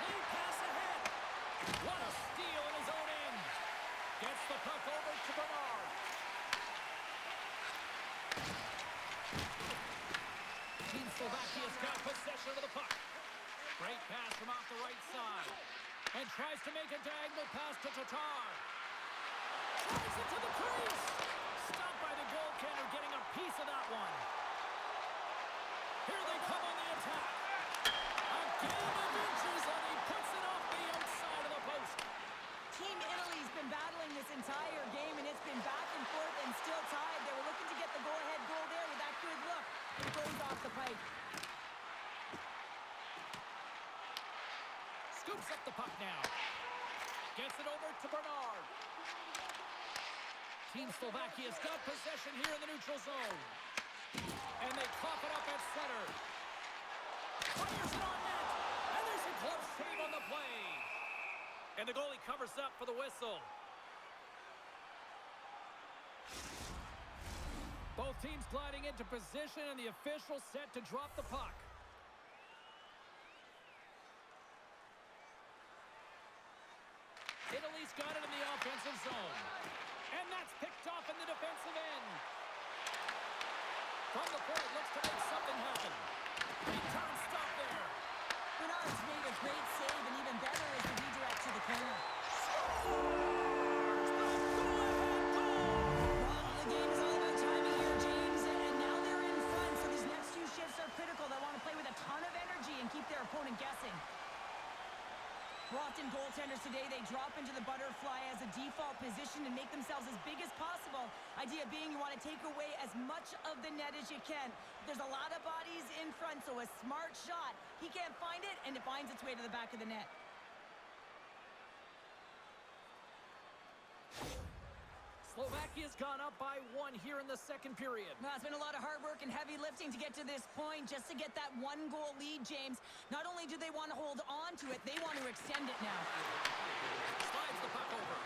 [SPEAKER 1] Lead pass ahead. What a steal in his own end. Gets the puck over to Bernard. Team Slovakia's got possession of the puck. Great pass from off the right side. And tries to make a diagonal pass to Tatar. Tries it to the crease. Stopped by the goaltender, getting a piece of that one. Here they come on the attack. A game of inches, and he puts it off the outside of the post.
[SPEAKER 2] Team Italy's been battling this entire game, and it's been back and forth and still tied. They were looking to get the go-ahead goal there with that good look. It goes off the pipe.
[SPEAKER 1] Scoops up the puck now. Gets it over to Bernard. Team Slovakia's got possession here in the neutral zone. And they cough it up at center. Fires it on net. And there's a close save on the play. And the goalie covers up for the whistle. Both teams gliding into position, and the official set to drop the puck. Italy's got it in the offensive zone. And that's picked off in the defensive end. From the point, looks to make something happen. Big time stop there.
[SPEAKER 2] Bernard's made a great save, and even better is the redirect to the corner. Well, the game is all about timing here, James, and now they're in front, so these next few shifts are critical. They want to play with a ton of energy and keep their opponent guessing. Often goaltenders today, they drop into the butterfly as a default position and make themselves as big as possible. Idea being you want to take away as much of the net as you can. There's a lot of bodies in front, so a smart shot. He can't find it, and it finds its way to the back of the net.
[SPEAKER 1] Slovakia's gone up by 1 here in the second period.
[SPEAKER 2] Well, it's been a lot of hard work and heavy lifting to get to this point, just to get that 1-goal lead, James. Not only do they want to hold on to it, they want to extend it now.
[SPEAKER 1] Slides the puck over.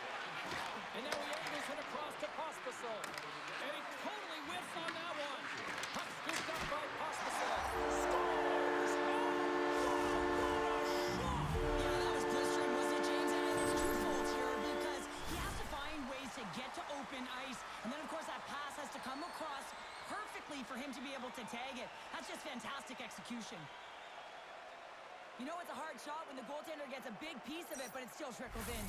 [SPEAKER 1] And now he angles it across to Pospisil. And he totally whiffs on that one. Puck scooped up by Pospisil. Scores! Oh, what a shot!
[SPEAKER 2] Yeah, that was blistering, wasn't it, James? And it's twofold here because he has to find ways to get to open ice. And then, of course, that pass has to come across perfectly for him to be able to tag it. That's just fantastic execution. You know it's a hard shot when the goaltender gets a big piece of it, but it still trickles in.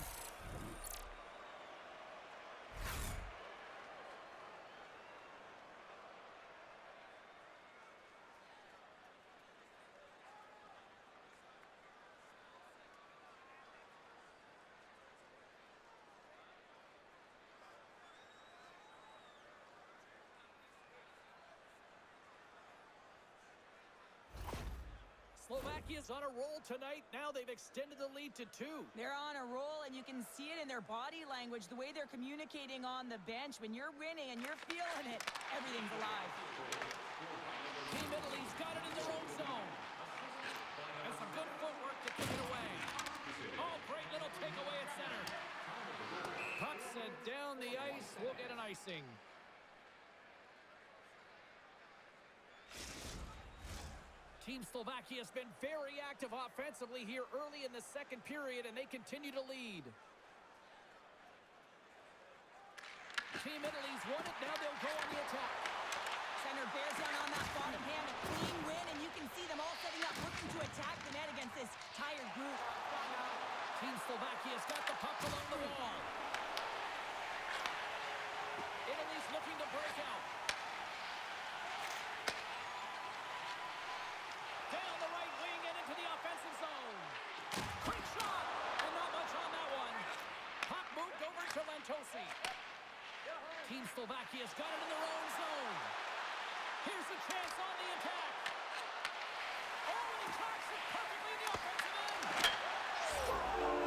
[SPEAKER 1] Slovakia's on a roll tonight. Now they've extended the lead to 2.
[SPEAKER 2] They're on a roll, and you can see it in their body language, the way they're communicating on the bench. When you're winning and you're feeling it, everything's alive.
[SPEAKER 1] Team Italy's got it in their own zone. And some good footwork to kick it away. Oh, great little takeaway at center. Puck sent down the ice. We'll get an icing. Team Slovakia has been very active offensively here early in the second period, and they continue to lead. Team Italy's won it. Now they'll go on the attack.
[SPEAKER 2] Center bears
[SPEAKER 1] Slovakia's got the puck along the wall. Italy's looking to break out. Down the right wing and into the offensive zone. Quick shot! And not much on that one. Puck moved over to Lantosi. Team Slovakia's got it in their own zone. Here's a chance on the attack. Oh, and he tracks it perfectly in the offensive end. Scores!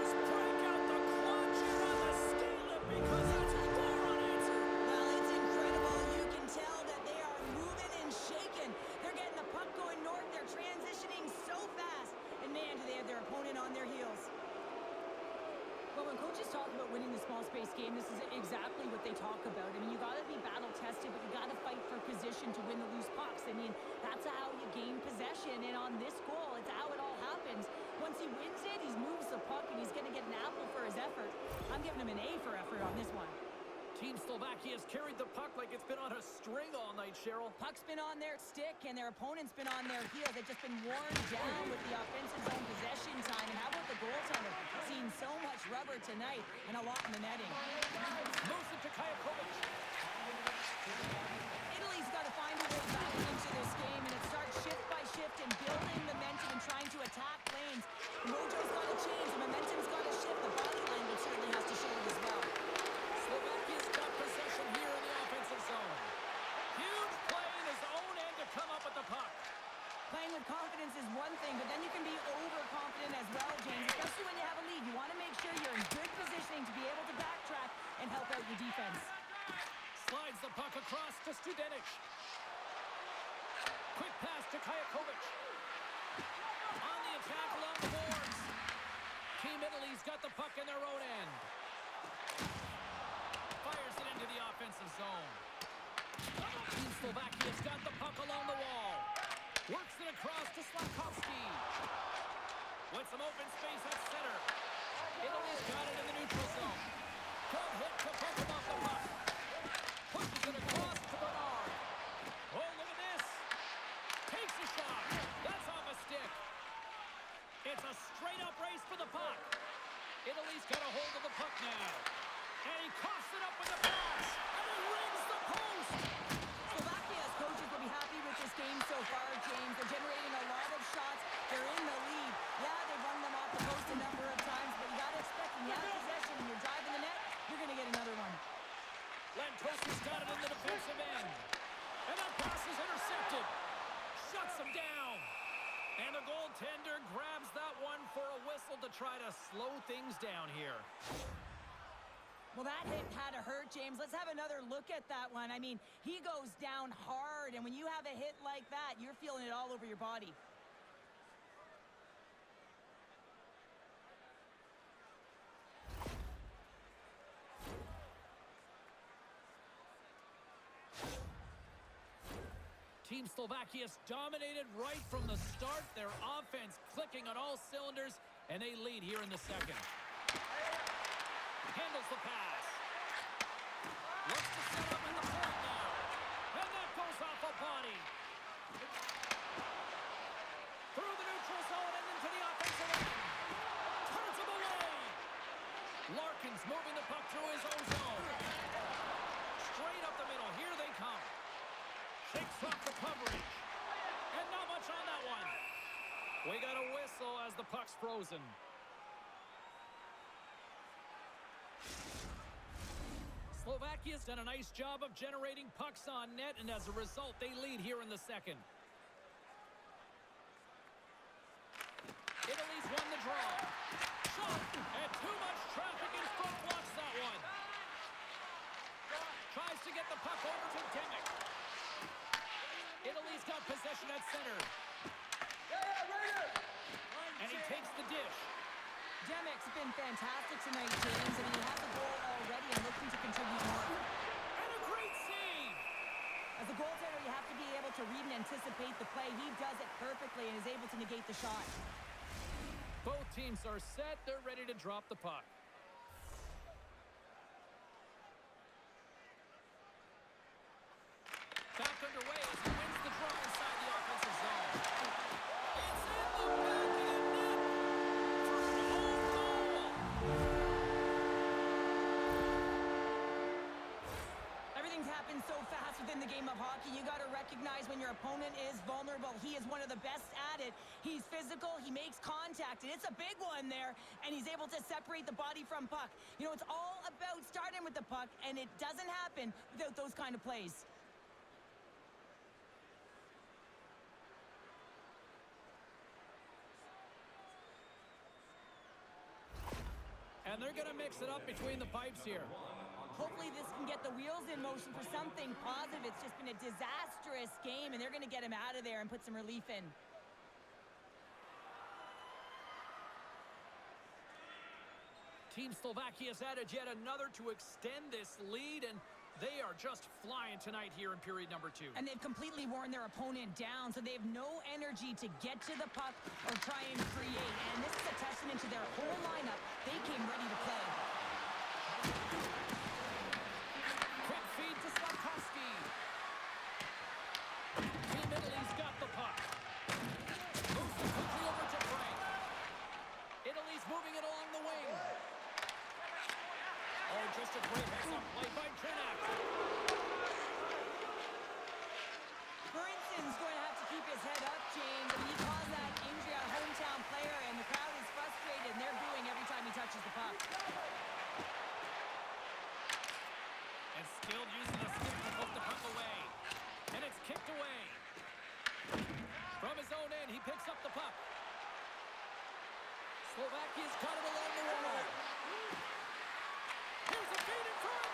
[SPEAKER 1] Break out the clutch here on the scale because that's a goal unanswered.
[SPEAKER 2] Well, it's incredible. You can tell that they are moving and shaking. They're getting the puck going north. They're transitioning so fast. And man, do they have their opponent on their heels. Well, when coaches talk about winning the small space game, this is exactly what they talk about. I mean, you got to be battle tested, but you got to fight for position to win the loose pucks. I mean, that's how you gain possession. And on this goal, it's how it all happens. Once he wins it, he moves the puck, and he's going to get an apple for his effort. I'm giving him an A for effort on this one.
[SPEAKER 1] Team Slovakia's carried the puck like it's been on a string all night, Cheryl.
[SPEAKER 2] Puck's been on their stick, and their opponent's been on their heels. They've just been worn down with the offensive zone possession time. And how about the goaltender? Seen so much rubber tonight and a lot in the netting.
[SPEAKER 1] Moves it to Kajakovic.
[SPEAKER 2] Italy's got to find a way back into this game, and it starts shift by shift and building momentum and trying to attack lanes. The mojo's got to change. The momentum's got to shift. The body language certainly has to show it as well.
[SPEAKER 1] Slovakia's got possession here in the offensive zone. Huge play in his own end to come up with the puck.
[SPEAKER 2] Playing with confidence is one thing, but then you can be overconfident as well, James, especially when you have a lead. You want to make sure you're in good positioning to be able to backtrack and help out your defense.
[SPEAKER 1] Slides the puck across to Studenic. Quick pass to Kajakovic. On the attack along the boards. Team Italy's got the puck in their own end. Fires it into the offensive zone. Team Slovakia's got the puck along the wall. Works it across to Slafkovsky. With some open space at center. Italy's got it in the neutral zone. Good hit to poke him off the puck. Pushes it across to Bernard. Oh, look at this. Takes a shot. That's off a stick. It's a straight-up race for the puck. Italy's got a hold of the puck now. And he coughs it up with the pass. And he rings the post.
[SPEAKER 2] Slovakia's coaches will be happy with this game so far, James. They're generating a lot of shots. They're in the lead. Yeah, they've run them off the post a number of times, but you got to expect when you have possession and you're driving the net, you're going to get another one.
[SPEAKER 1] Lantosi's got it in the defensive end. And that pass is intercepted. Shuts him down. And the goaltender grabs that one for a whistle to try to slow things down here.
[SPEAKER 2] Well, that hit had to hurt, James. Let's have another look at that one. I mean, he goes down hard, and when you have a hit like that, you're feeling it all over your body.
[SPEAKER 1] Team Slovakia's dominated right from the start. Their offense clicking on all cylinders, and they lead here in the second. Handles the pass. Looks to set up in the point now. And that goes off a body. Through the neutral zone and into the offensive end. Turns him away. Larkin's moving the puck through his own zone. Straight up the middle. Here they come. Shakes off the coverage. And not much on that one. We got a whistle as the puck's frozen. Slovakia's done a nice job of generating pucks on net, and as a result, they lead here in the second. Italy's won the draw. Shot, and too much traffic in front blocks that one. Tries to get the puck over to Demick. Italy's got possession at center. And he takes the dish.
[SPEAKER 2] Demick's been fantastic tonight, James. I mean, he has a goal already and looking to contribute more.
[SPEAKER 1] And a great save!
[SPEAKER 2] As a goaltender, you have to be able to read and anticipate the play. He does it perfectly and is able to negate the shot.
[SPEAKER 1] Both teams are set. They're ready to drop the puck. Back underway as he wins the draw inside the offensive zone. It's in the back of the net for an own goal.
[SPEAKER 2] happens so fast within the game of hockey. You got to recognize when your opponent is vulnerable. He is one of the best at it. He's physical. He makes contact, and it's a big one there, and he's able to separate the body from puck. You know, it's all about starting with the puck, and it doesn't happen without those kind of plays.
[SPEAKER 1] And they're going to mix it up between the pipes here.
[SPEAKER 2] Hopefully this can get the wheels in motion for something positive. It's just been a disastrous game, and they're going to get him out of there and put some relief in.
[SPEAKER 1] Team Slovakia's added yet another to extend this lead, and they are just flying tonight here in period number 2.
[SPEAKER 2] And they've completely worn their opponent down, so they have no energy to get to the puck or try and create. And this is a testament to their whole lineup. They came ready to play.
[SPEAKER 1] Quick feed to Slafkovsky. Team Italy's got the puck. Moves it quickly over to Frank. Italy's moving it along the wing. Oh, just a great heads-up play by Trinak.
[SPEAKER 2] Burinson's going to have to keep his head up, James. I mean, he caused that injury on a hometown player, and the crowd is frustrated, and they're booing every time he touches the puck.
[SPEAKER 1] And still using the stick to poke the puck away. And it's kicked away. From his own end, he picks up the puck. Slovakia's got it along the wall. Here's a feed in front.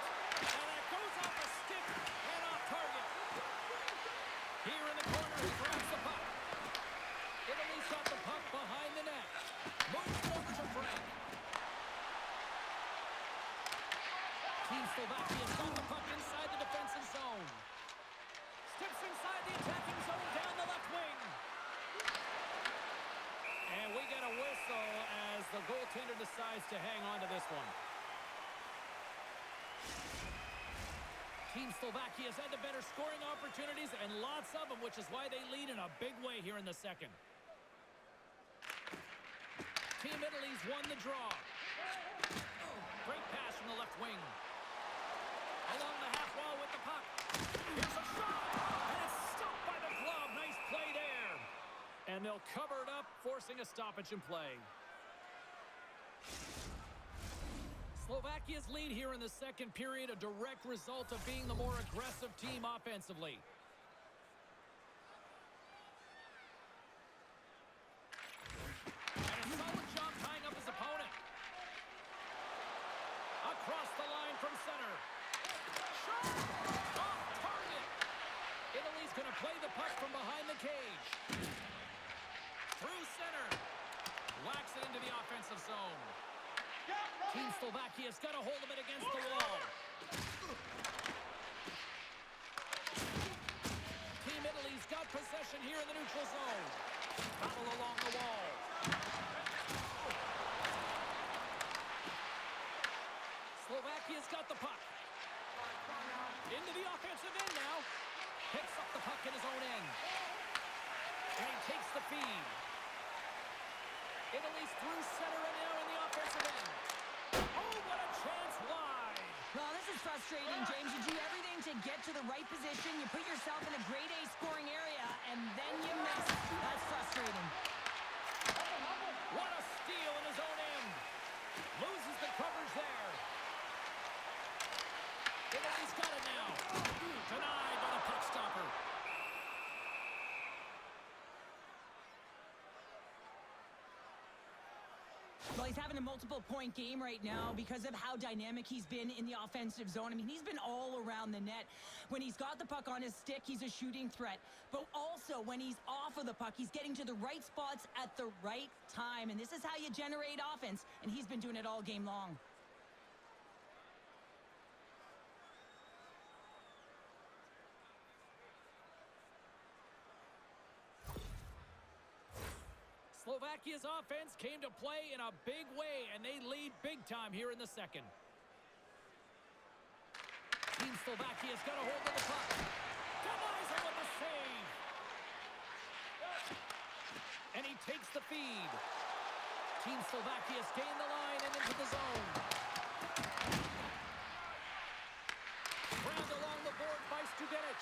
[SPEAKER 1] And that goes off the stick and off target. Here in the corner, he grabs the puck. Italy's got the puck behind the net. Moves it over to Frank. Team Slovakia's got the puck inside the defensive zone. Steps inside the attacking zone down the left wing. And we get a whistle as the goaltender decides to hang on to this one. Team Slovakia's had the better scoring opportunities and lots of them, which is why they lead in a big way here in the second. Team Italy's won the draw. Great pass from the left wing. Along the half wall with the puck. Here's a shot, and it's stopped by the glove. Nice play there. And they'll cover it up, forcing a stoppage in play. Slovakia's lead here in the second period, a direct result of being the more aggressive team offensively. And a solid job tying up his opponent. Across the line from center. Shot! Off target! Italy's going to play the puck from behind the cage. Through center. Whacks it into the offensive zone. Team Slovakia's got a hold of it against the wall. Team Italy's got possession here in the neutral zone. Battle along the wall. Slovakia's got the puck. Into the offensive end now. Picks up the puck in his own end. And he takes the feed. Italy's through center and now in the offensive end. Oh, what a chance wide.
[SPEAKER 2] Well, this is frustrating, James. You do everything to get to the right position. You put yourself in a grade A scoring area, and then you miss. That's frustrating.
[SPEAKER 1] What a steal in his own end. Loses the coverage there. Italy's got it now. Denied by the puck stopper.
[SPEAKER 2] Well, he's having a multiple-point game right now because of how dynamic he's been in the offensive zone. I mean, he's been all around the net. When he's got the puck on his stick, he's a shooting threat. But also, when he's off of the puck, he's getting to the right spots at the right time. And this is how you generate offense, and he's been doing it all game long.
[SPEAKER 1] Slovakia's offense came to play in a big way, and they lead big time here in the second. Team Slovakia's got a hold of the puck. Denies him with the save. And he takes the feed. Team Slovakia's gained the line and into the zone. Brown Grabbed along the board by Studenic.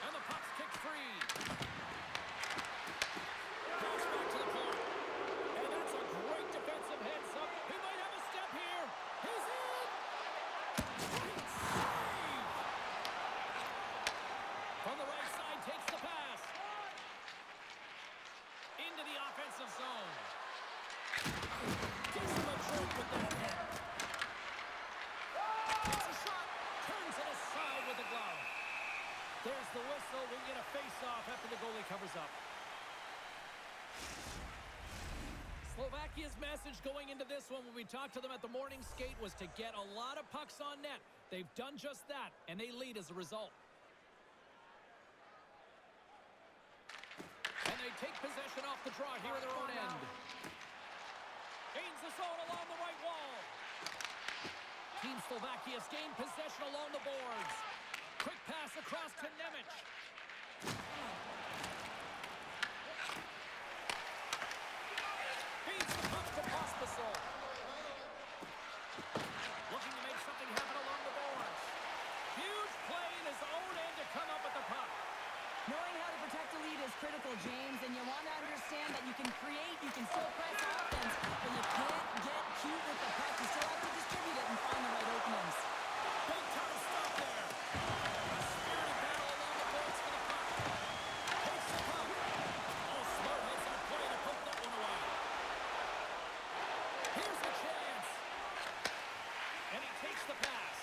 [SPEAKER 1] And the puck's kicked free. Pass back to the point. And that's a great defensive heads-up. He might have a step here. He's in! Great save! From the right side, takes the pass. Into the offensive zone. Gives him a jerk with that hit. It's a shot. Turns it aside with the glove. There's the whistle. We get a face-off after the goalie covers up. Slovakia's message going into this one when we talked to them at the morning skate was to get a lot of pucks on net. They've done just that, and they lead as a result. And they take possession off the draw here at their own end. Gains the zone along the right wall. Team Slovakia's gained possession along the boards. Quick pass across to Nemec. Feeds the puck to Pospisil. Looking to make something happen along the boards. Huge play in his own end to come up with the puck.
[SPEAKER 2] Knowing how to protect a lead is critical, James, and you want to understand that you can create, you can still press offense, but you can't get cute with the puck. You still have to distribute it and find the right openings.
[SPEAKER 1] Big time stop there. A spirited battle along the boards for the puck. Takes the puck. Oh, smart hits that play to put that one away. Here's the chance. And he takes the pass.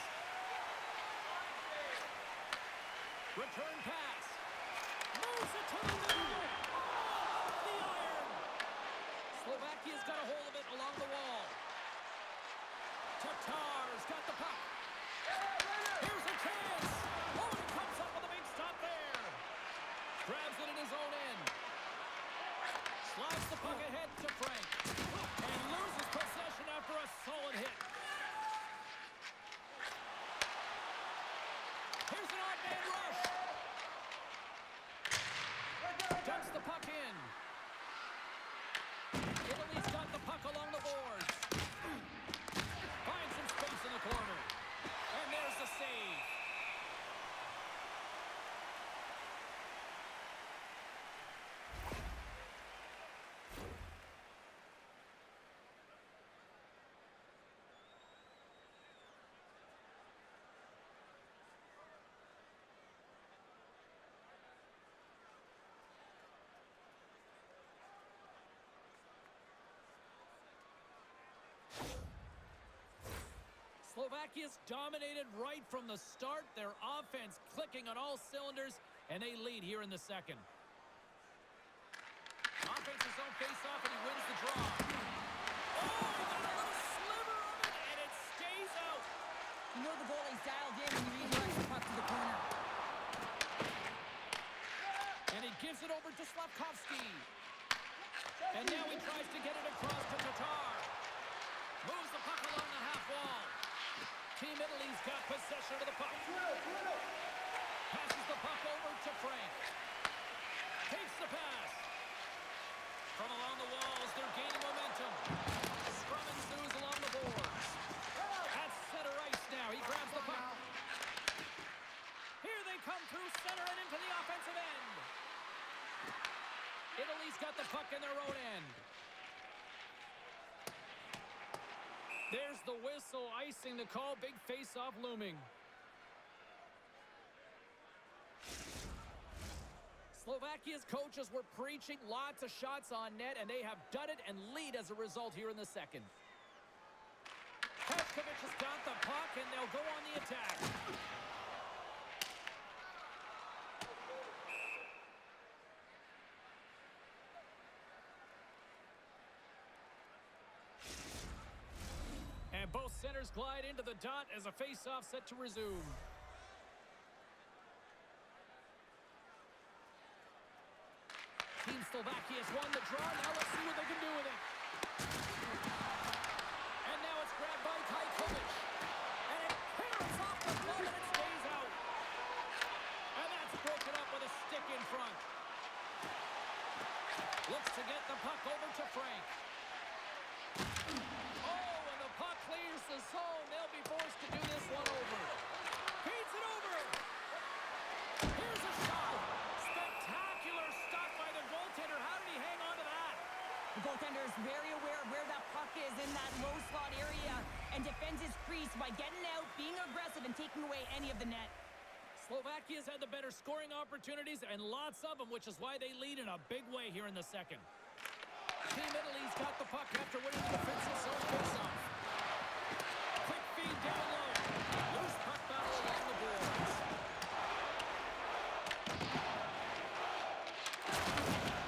[SPEAKER 1] Return pass. Moves it to the middle. Off the iron. Slovakia's got a hold of it along the wall. Tatar's got the puck. Here's a chance. Oh, he comes up with a big stop there. Grabs it in his own end. Slides the puck ahead to Frank. And loses possession after a solid hit. Here's an odd man rush. Dumps the puck in. Italy's got the puck along the boards. Finds some space in the corner. And there's the save. Slovakia's dominated right from the start. Their offense clicking on all cylinders, and they lead here in the second. Offensive zone face-off, and he wins the draw. Oh, he got a little sliver of it, and it stays out.
[SPEAKER 2] You know the goalie's dialed in when you redirect the puck to the corner.
[SPEAKER 1] And he gives it over to Slavkovsky. And now he tries to get it across to Tatar. Moves the puck along the half wall. Team Italy's got possession of the puck. Passes the puck over to Frank. Takes the pass. From along the walls, they're gaining momentum. Scrum ensues along the boards. At center ice now. He grabs the puck. Here they come through center and into the offensive end. Italy's got the puck in their own end. There's the whistle, icing the call. Big face-off looming. Slovakia's coaches were preaching lots of shots on net, and they have done it and lead as a result here in the second. Petkovic has got the puck, and they'll go on the attack. And both centers glide into the dot as a face-off set to resume. Team Slovakia has won the draw. Now let's see what they can do with it. And now it's grabbed by Petkovic. And it parents off the glove and it stays out. And that's broken up with a stick in front. Looks to get the puck over to Frank. Oh, and the puck clears the zone. They'll be forced to do this one over. Feeds it over.
[SPEAKER 2] goaltender is very aware of where that puck is in that low slot area and defends his crease by getting out, being aggressive, and taking away any of the net.
[SPEAKER 1] Slovakia's had the better scoring opportunities and lots of them, which is why they lead in a big way here in the second. Team Italy's got the puck after winning the defensive zone faceoff. Quick feed down low. Loose puck battle along the boards.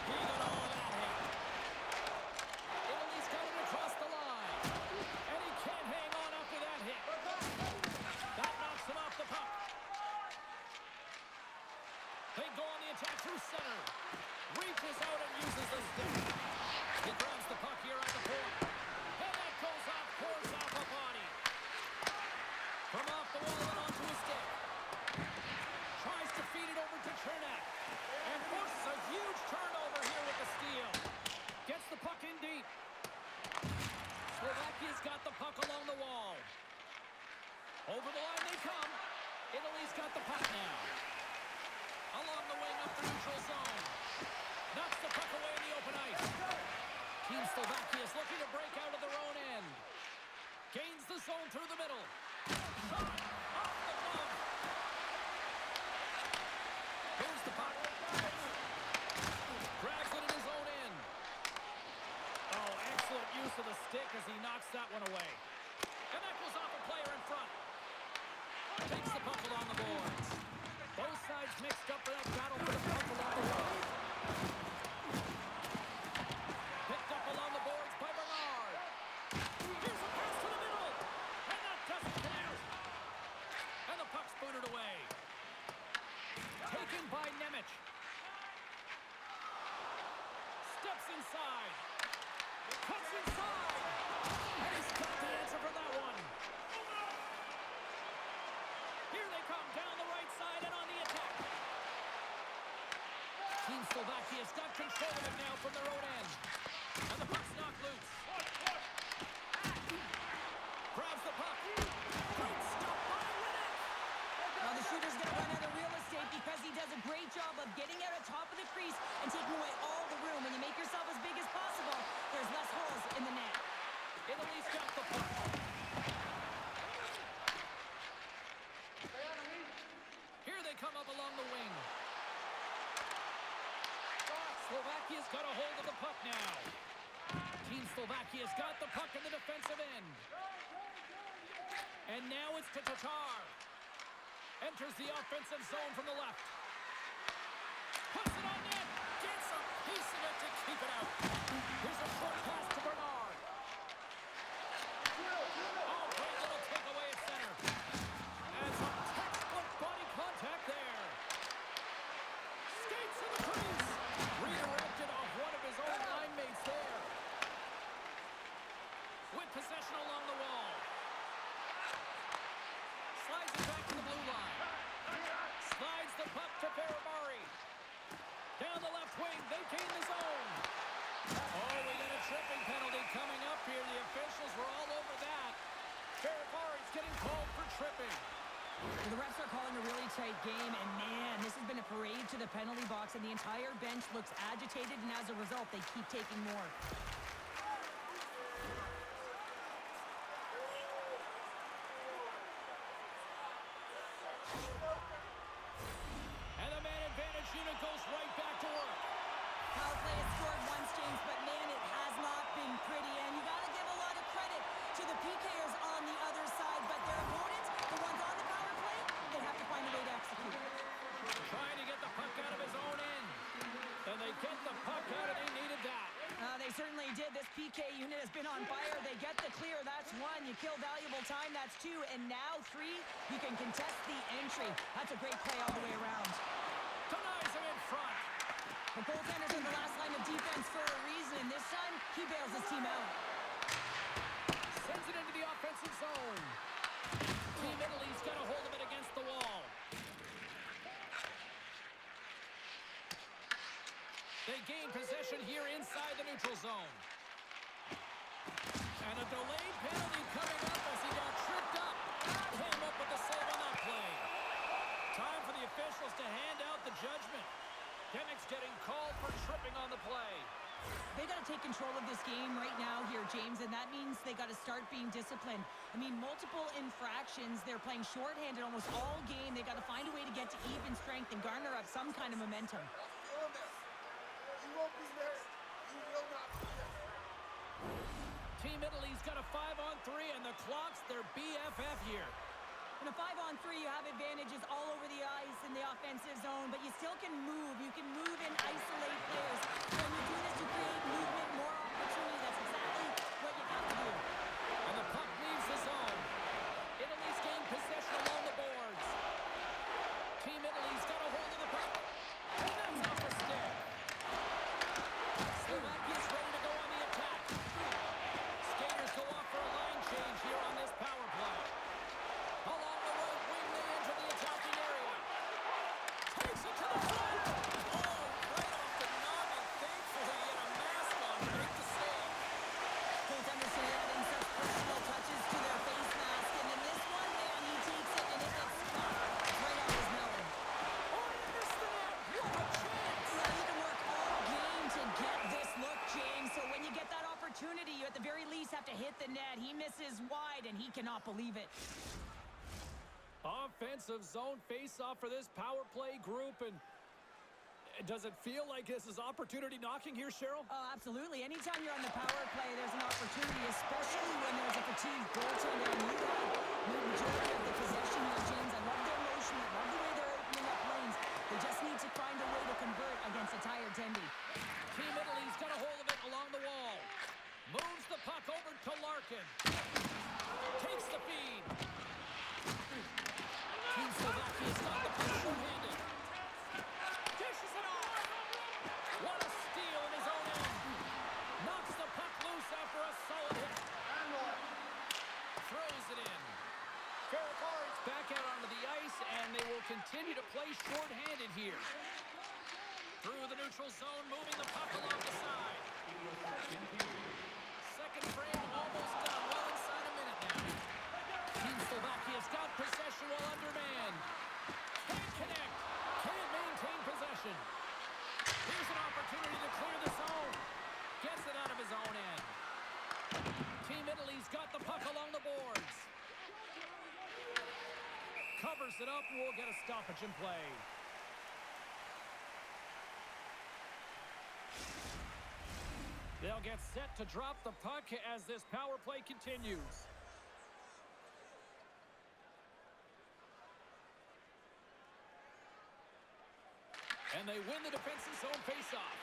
[SPEAKER 1] He got all of that hit. Italy's got it across the line. And he can't hang on after that hit. That knocks him off the puck. They go on the attack through center. Reaches out and uses the stick. He grabs the puck here at the point. And that goes off, pours off a body. From off the wall and onto his stick. Tries to feed it over to Chernak. And forces a huge turnover here with the steal. Gets the puck in deep. Slovakia's got the puck along the wall. Over the line they come. Italy's got the puck now. Along the wing up the neutral zone. Knocks the puck away in the open ice. Team Slovakia is looking to break out of their own end. Gains the zone through the middle. Shot off the glove. Moves the puck. Grabs it in his own end. Oh, excellent use of the stick as he knocks that one away. And that goes off a player in front. Takes the puck along the boards. Both sides mixed up for that battle for the puck along the wall. Picked up along the boards by Bernard. Here's a pass to the middle. And that doesn't connect. And the puck's booted away. Taken by Nemec. Steps inside. Cuts inside. And he's got the answer for that one. Here they come down the right side and on the attack. Team Slovakia's got control of it now from their own end. And the puck's knocked loose. Grabs the puck. Great stop by Winnick.
[SPEAKER 2] Now the shooter's going to run out of real estate because he does a great job of getting out on top of the crease and taking away all the room. When you make yourself as big as possible, there's less holes in the net.
[SPEAKER 1] Italy's got the puck. Here they come up along the wing. Slovakia's got a hold of the puck now. Team Slovakia's got the puck in the defensive end. And now it's to Tatar. Enters the offensive zone from the left. Puts it on net. Gets a piece of it to keep it out. Here's a short pass to Bernard. Oh, great little takeaway at center. And some textbook body contact there. Skates in the crease. Redirected off one of his own line mates there. With possession along the wall. Slides it back to the blue line. Slides the puck to Ferrabari. Down the left wing, they gain the zone. Oh, we got a tripping penalty coming up here. The officials were all over that. Ferrabari's getting called for tripping.
[SPEAKER 2] The refs are calling a really tight game, and man, this has been a parade to the penalty box, and the entire bench looks agitated, and as a result, they keep taking more.
[SPEAKER 1] And the man advantage unit goes right back to work.
[SPEAKER 2] Power play has scored once, James, but man, it has not been pretty, and you got to give a lot of credit to the PKers on the other side, but their opponents, the ones on the power play, they have to find a way to execute.
[SPEAKER 1] Trying to get the puck out of his own end. And they get the puck out, and they needed that.
[SPEAKER 2] They certainly did. This PK unit has been on fire. They get the clear. That's one. You kill valuable time. That's two. And now three, you can contest the entry. That's a great play all the way around.
[SPEAKER 1] Denies him in front.
[SPEAKER 2] The goaltender's in the last line of defense for a reason. This time, he bails his team out.
[SPEAKER 1] Sends it into the offensive zone. Team Italy's got a hold of it against the wall. They gain possession here inside the neutral zone. And a delayed penalty coming up as he got tripped up. Came up with the save on that play. Time for the officials to hand out the judgment. Demic's getting called for tripping on the play.
[SPEAKER 2] They got to take control of this game right now here, James, and that means they got to start being disciplined. I mean, multiple infractions. They're playing shorthanded almost all game. They got to find a way to get to even strength and garner up some kind of momentum.
[SPEAKER 4] You won't be there. You will not be there.
[SPEAKER 1] Team Italy's got a 5-on-3, and the clock's their BFF here.
[SPEAKER 2] In a 5-on-3, you have advantages all over the ice in the offensive zone, but you still can move. You can move and isolate players. When you do this, you create movement, more opportunity. That's exactly what you have to do.
[SPEAKER 1] And the puck leaves the zone. Italy's gained possession along the boards. Team Italy's got a hold of the puck. And that's off the stick. Slovakia's ready to go on the attack. Skaters go off for a line change here on this power play. Along the right wing, they enter the attacking area. Takes it to the front. Oh, right off the noggin. Thankfully, he had a mask on to make the save.
[SPEAKER 2] Don't understand adding such personal touches to their face mask. And in this one, man, he takes it and it gets stuck. It's right off his melon.
[SPEAKER 1] Oh, he missed the net. What a chance.
[SPEAKER 2] Well, you can work all game to get this look, James. So when you get that opportunity, you at the very least have to hit the net. He misses wide, and he cannot believe it.
[SPEAKER 1] Offensive zone face-off for this power play group, and does it feel like this is opportunity knocking here, Cheryl?
[SPEAKER 2] Oh, absolutely. Anytime you're on the power play, there's an opportunity, especially when there's a fatigued goaltender. And you have the majority of the possession here, James. I love their motion. I love the way they're opening up lanes. They just need to find a way to convert against a tired Tendy.
[SPEAKER 1] Team Italy's got a hold of it along the wall. Moves the puck over to Larkin. Takes the feed. Team Slovakia's got the puck short-handed. Dishes it off. What a steal in his own end. Knocks the puck loose after a solid hit. Throws it in. Fair cards back out onto the ice, and they will continue to play short-handed here. Through the neutral zone, moving the puck along the side. Second frame almost done. Well inside a minute now. Team Slovakia's got possession while undermanned. Can't connect. Can't maintain possession. Here's an opportunity to clear the zone. Gets it out of his own end. Team Italy's got the puck along the boards. Covers it up. We'll get a stoppage in play. They'll get set to drop the puck as this power play continues. And they win the defensive zone faceoff.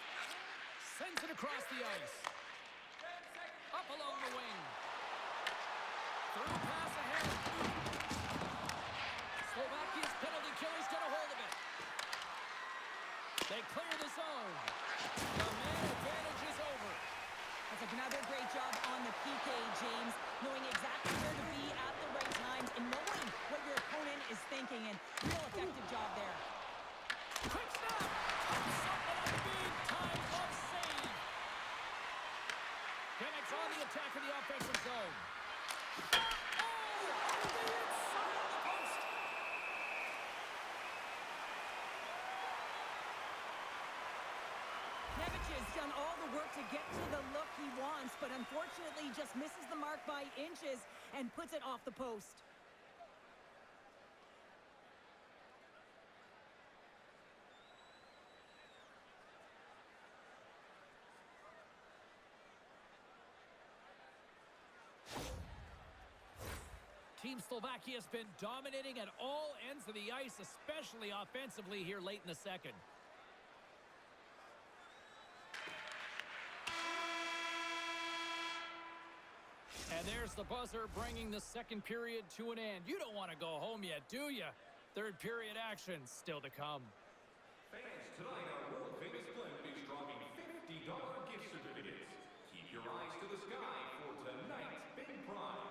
[SPEAKER 1] Sends it across the ice. Up along the wing. Through pass ahead. Slovakia's penalty killers get a hold of it. They clear the zone. The man advantage is over.
[SPEAKER 2] That's another great job on the PK, James. Knowing exactly where to be at the right times and knowing what your opponent is thinking. And real effective job there.
[SPEAKER 1] Quick snap! Pops up and a big-time glove save! Connects on the attack of the offensive zone. Oh! On the inside of the post!
[SPEAKER 2] Nevich has done all the work to get to the look he wants, but unfortunately just misses the mark by inches and puts it off the post.
[SPEAKER 1] Team Slovakia has been dominating at all ends of the ice, especially offensively here late in the second. And there's the buzzer bringing the second period to an end. You don't want to go home yet, do you? Third period action still to come.
[SPEAKER 3] Fans, tonight our world-famous Glenn is dropping $50 gift certificates. Keep your eyes to the sky for tonight's big prize.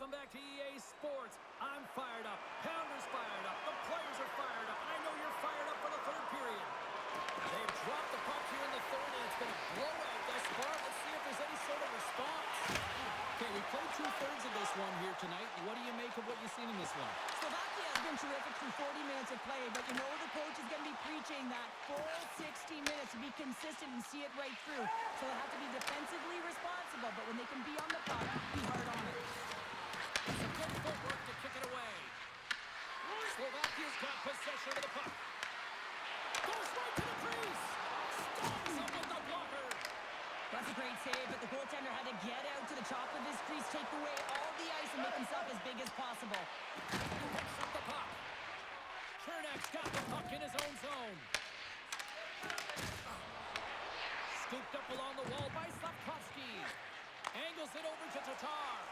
[SPEAKER 1] Welcome back to EA Sports. I'm fired up. Pounder's fired up. The players are fired up. And I know you're fired up for the third period. They've dropped the puck here in the third, and it's been a blowout thus far. Let's see if there's any sort of response. Okay, we played 2/3 of this one here tonight. What do you make of what you've seen in this one?
[SPEAKER 2] Slovakia has been terrific through 40 minutes of play, but you know the coach is going to be preaching that full 60 minutes to be consistent and see it right through. So they have to be defensively responsible, but when they can be on the puck, be hard on it.
[SPEAKER 1] Some good footwork to kick it away. Slovakia's got possession of the puck. Goes right to the crease. Stops him with the blocker.
[SPEAKER 2] That's a great save, but the goaltender had to get out to the top of his crease, take away all the ice, and make himself as big as possible.
[SPEAKER 1] Picks up the puck. Chernak's got the puck in his own zone. Scooped up along the wall by Slavkovsky. Angles it over to Tatar.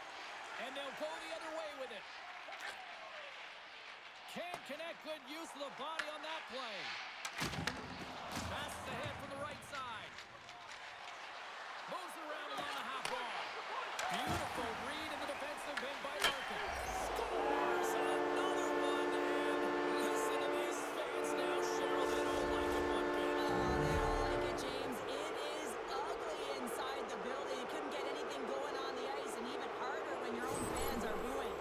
[SPEAKER 1] And they'll go the other way with it. Can't connect. Good use of the body on that play. Passes ahead from the right side. Moves around along the half wall. Beautiful read in the defensive end by Larkin. Scores another one. And listen to these fans now, Cheryl. They don't like it one bit.
[SPEAKER 2] Oh, they don't like it, James. It is ugly inside the building. You couldn't get anything going on the ice, and even harder when your own fans are booing.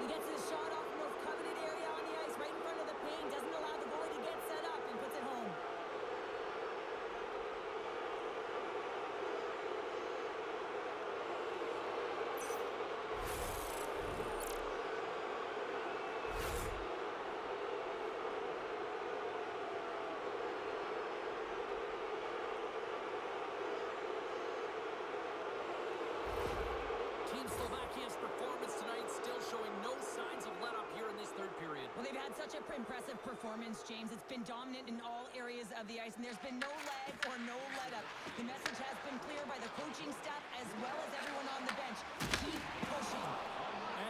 [SPEAKER 2] He gets his shot off the most coveted area on the ice, right in front of the paint, doesn't allow the goalie to get set up, and puts it home.
[SPEAKER 1] Team Slovakia's performance tonight still showing no signs of let up here in this third period.
[SPEAKER 2] Well, they've had such an impressive performance, James. It's been dominant in all areas of the ice, and there's been no lag or no let-up. The message has been clear by the coaching staff as well as everyone on the bench. Keep pushing.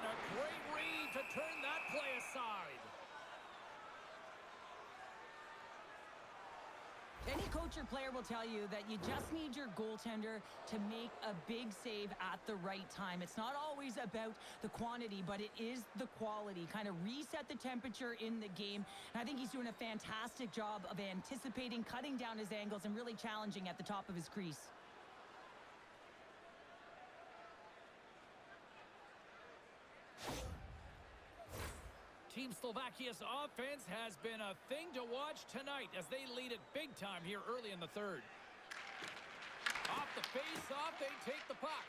[SPEAKER 1] And a great read to turn that play aside.
[SPEAKER 2] Any coach or player will tell you that you just need your goaltender to make a big save at the right time. It's not always about the quantity, but it is the quality. Kind of reset the temperature in the game. And I think he's doing a fantastic job of anticipating, cutting down his angles, and really challenging at the top of his crease.
[SPEAKER 1] Team Slovakia's offense has been a thing to watch tonight as they lead it big time here early in the third. Off the face-off, they take the puck.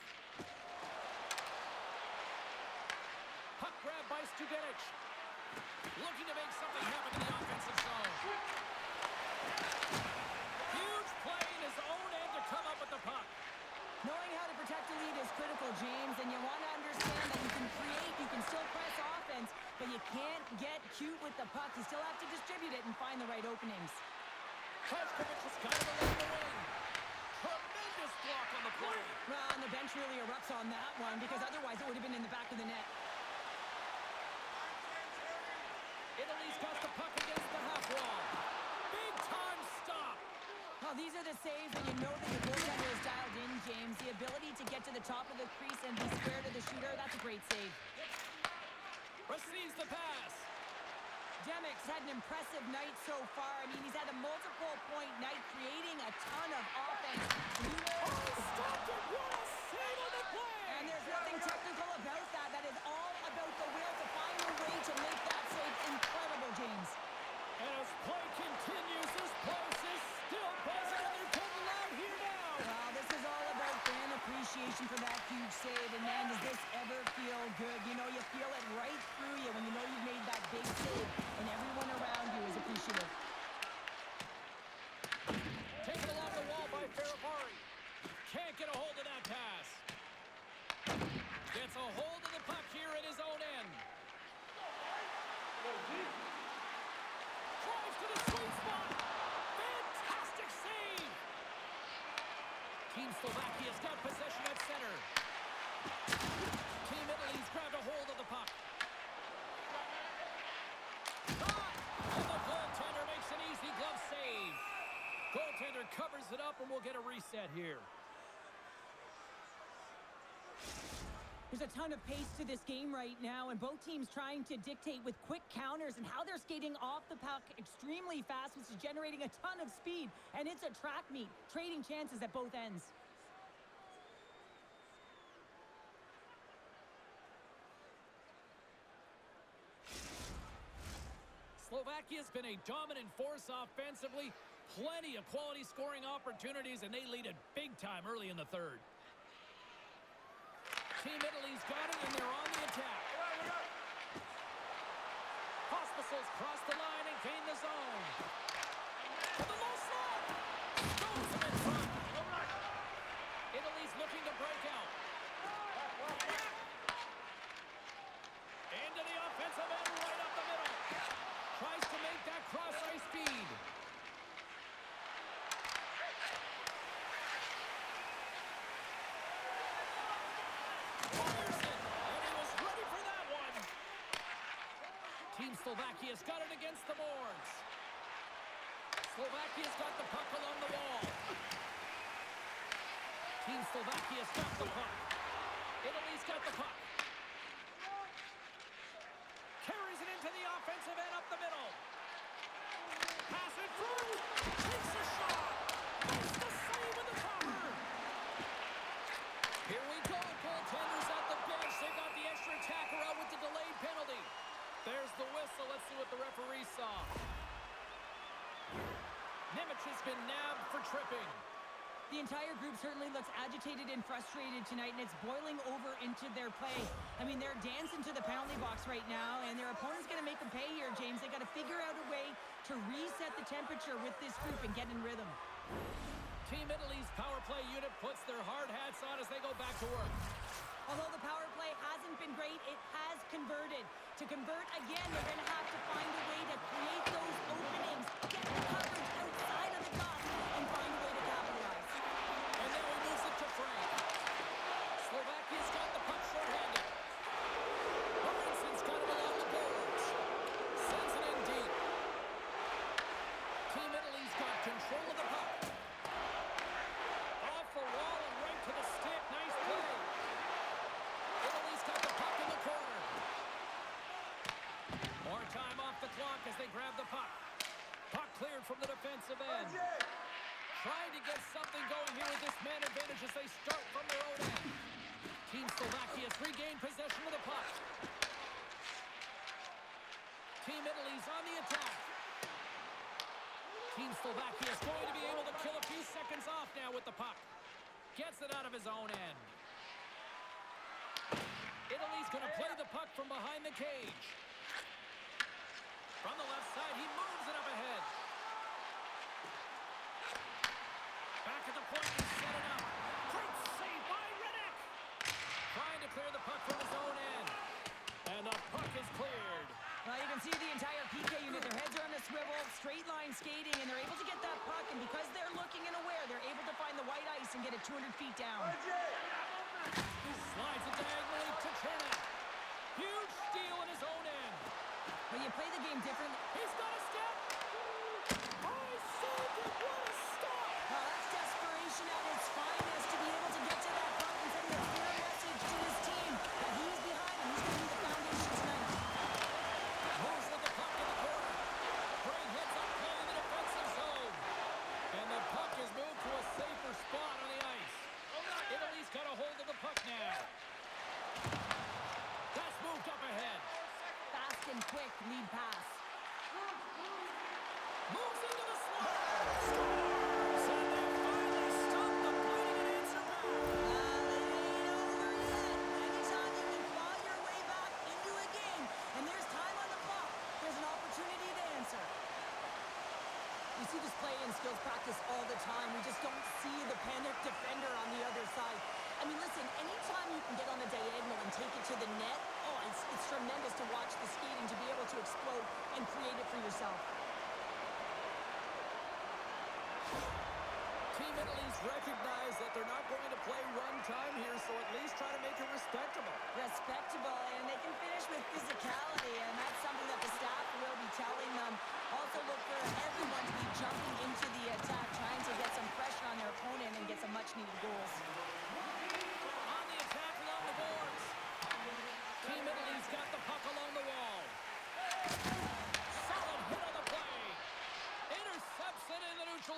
[SPEAKER 1] Puck grab by Studenic. Looking to make something happen in the offensive zone. Huge play in his own end to come up with the puck.
[SPEAKER 2] Knowing how to protect a lead is critical, James, and you want to understand that you can create, you can still press offense, but you can't get cute with the puck. You still have to distribute it and find the right openings.
[SPEAKER 1] Koskovic has got it along the wing. Tremendous block on the play.
[SPEAKER 2] Well, and the bench really erupts on that one because otherwise it would have been in the back of the net.
[SPEAKER 1] Italy's got the puck against the half wall. Big time stop.
[SPEAKER 2] Well, these are the saves that you know that the goaltender is dialed in, James. The ability to get to the top of the crease and be square to the shooter, that's a great save.
[SPEAKER 1] Receives the pass.
[SPEAKER 2] Demic's had an impressive night so far. I mean, he's had a multiple-point night, creating a ton of offense.
[SPEAKER 1] Stopped it. What a save on the play.
[SPEAKER 2] And there's nothing technical about that. That is all about the will to find a way to make that save. Incredible, James.
[SPEAKER 1] And as play continues, this place is still buzzing, and they're getting loud here now.
[SPEAKER 2] Well, this is all about fan appreciation for that huge save. And, man, does this ever feel good? You know, you feel it right through you when you know you've made that big save, and everyone around you is appreciative.
[SPEAKER 1] Taken along the wall by Ferrapari. Can't get a hold of that pass. Gets a hold of the puck here in his own end. Drives to the sweet spot. Fantastic save. Team Slovakia's got possession at center. Team Italy's grabbed a hold of the puck. Caught! And the goaltender makes an easy glove save. Goaltender covers it up, and we'll get a reset here.
[SPEAKER 2] There's a ton of pace to this game right now, and both teams trying to dictate with quick counters and how they're skating off the puck extremely fast, which is generating a ton of speed. And it's a track meet, trading chances at both ends.
[SPEAKER 1] Slovakia's been a dominant force offensively. Plenty of quality scoring opportunities, and they lead it big time early in the third. Team Italy's got it, and they're on the attack. Hospitals cross the line and gain the zone. To the low slot. Stones him in front. Italy's looking to break out. Into the offensive end, right up the middle. Tries to make that cross-ice feed. Team Slovakia's got it against the boards. Slovakia's got the puck along the wall. Team Slovakia's got the puck. Italy's got the puck. Carries it into the offensive end up the middle. Pass it through. Takes a shot. Makes the save with the cover. Here we go. Goaltenders at the bench. They got the extra attacker out with the delayed penalty. There's the whistle. Let's see what the referee saw. Nemec has been nabbed for tripping.
[SPEAKER 2] The entire group certainly looks agitated and frustrated tonight, and it's boiling over into their play. I mean, they're dancing to the penalty box right now, and their opponent's going to make them pay here, James. They got to figure out a way to reset the temperature with this group and get in rhythm.
[SPEAKER 1] Team Italy's power play unit puts their hard hats on as they go back to work.
[SPEAKER 2] Although the power play hasn't been great, it has converted. To convert again, they're going to have to find a way to create those openings, get the coverage outside of the dot, and find a way to capitalize.
[SPEAKER 1] And now he moves it to Frank. Slovakia's got the puck short-handed. Lawrenson's got it along the boards. Sends it in deep. Team Italy's got control of the puck. Off the wall and right to the stick. Nice play. Italy's got the puck in the corner. More time off the clock as they grab the puck. Puck cleared from the defensive end. Trying to get something going here with this man advantage as they start from their own end. Team Slovakia's regained possession of the puck. Team Italy's on the attack. Team Slovakia's going to be able to kill a few seconds off now with the puck. Gets it out of his own end. Italy's going to play the puck from behind the cage. From the left side, he moves it up ahead. Back at the point, he set it up. Great save by Reddick. Trying to clear the puck from his own end. And the puck is cleared.
[SPEAKER 2] Well, you can see the entire PK unit. Their heads are on a swivel, straight line skating, and they're able to get that puck. And because they're looking and aware, they're able to find the white ice and get it 200 feet down.
[SPEAKER 1] Slides it diagonally to Chernak. Huge steal in his own end.
[SPEAKER 2] When you play the game differently.
[SPEAKER 1] He's got a step. I saved it. What a stop.
[SPEAKER 2] Well, that's desperation at its finest to be able to get to that puck and send a clear message to his team that he's behind and he's going to be the foundation tonight.
[SPEAKER 1] Moves with the puck in the corner. Bray heads up play in the defensive zone. And the puck is moved to a safer spot on the ice. Italy's got a hold of the puck now. That's moved up ahead.
[SPEAKER 2] Fast and quick lead pass.
[SPEAKER 1] Moves into the slot. Scores! And they finally stop the fighting and answer back.
[SPEAKER 2] It ain't over yet. Anytime you can claw your way back into a game and there's time on the clock, there's an opportunity to answer. We see this play in skills practice all the time. We just don't see the panic defender on the other side. I mean, listen, anytime you can get on the diagonal and take it to the net, it's tremendous to watch the skating to be able to explode and create it for yourself.
[SPEAKER 1] Team Italy's recognized that they're not going to play run time here, so at least try to make it respectable.
[SPEAKER 2] Respectable, and they can finish with physicality, and that's something that the staff will be telling them. Also look for everyone to be jumping into the attack, trying to get some pressure on their opponent and get some much-needed goals.
[SPEAKER 1] On the attack along the boards.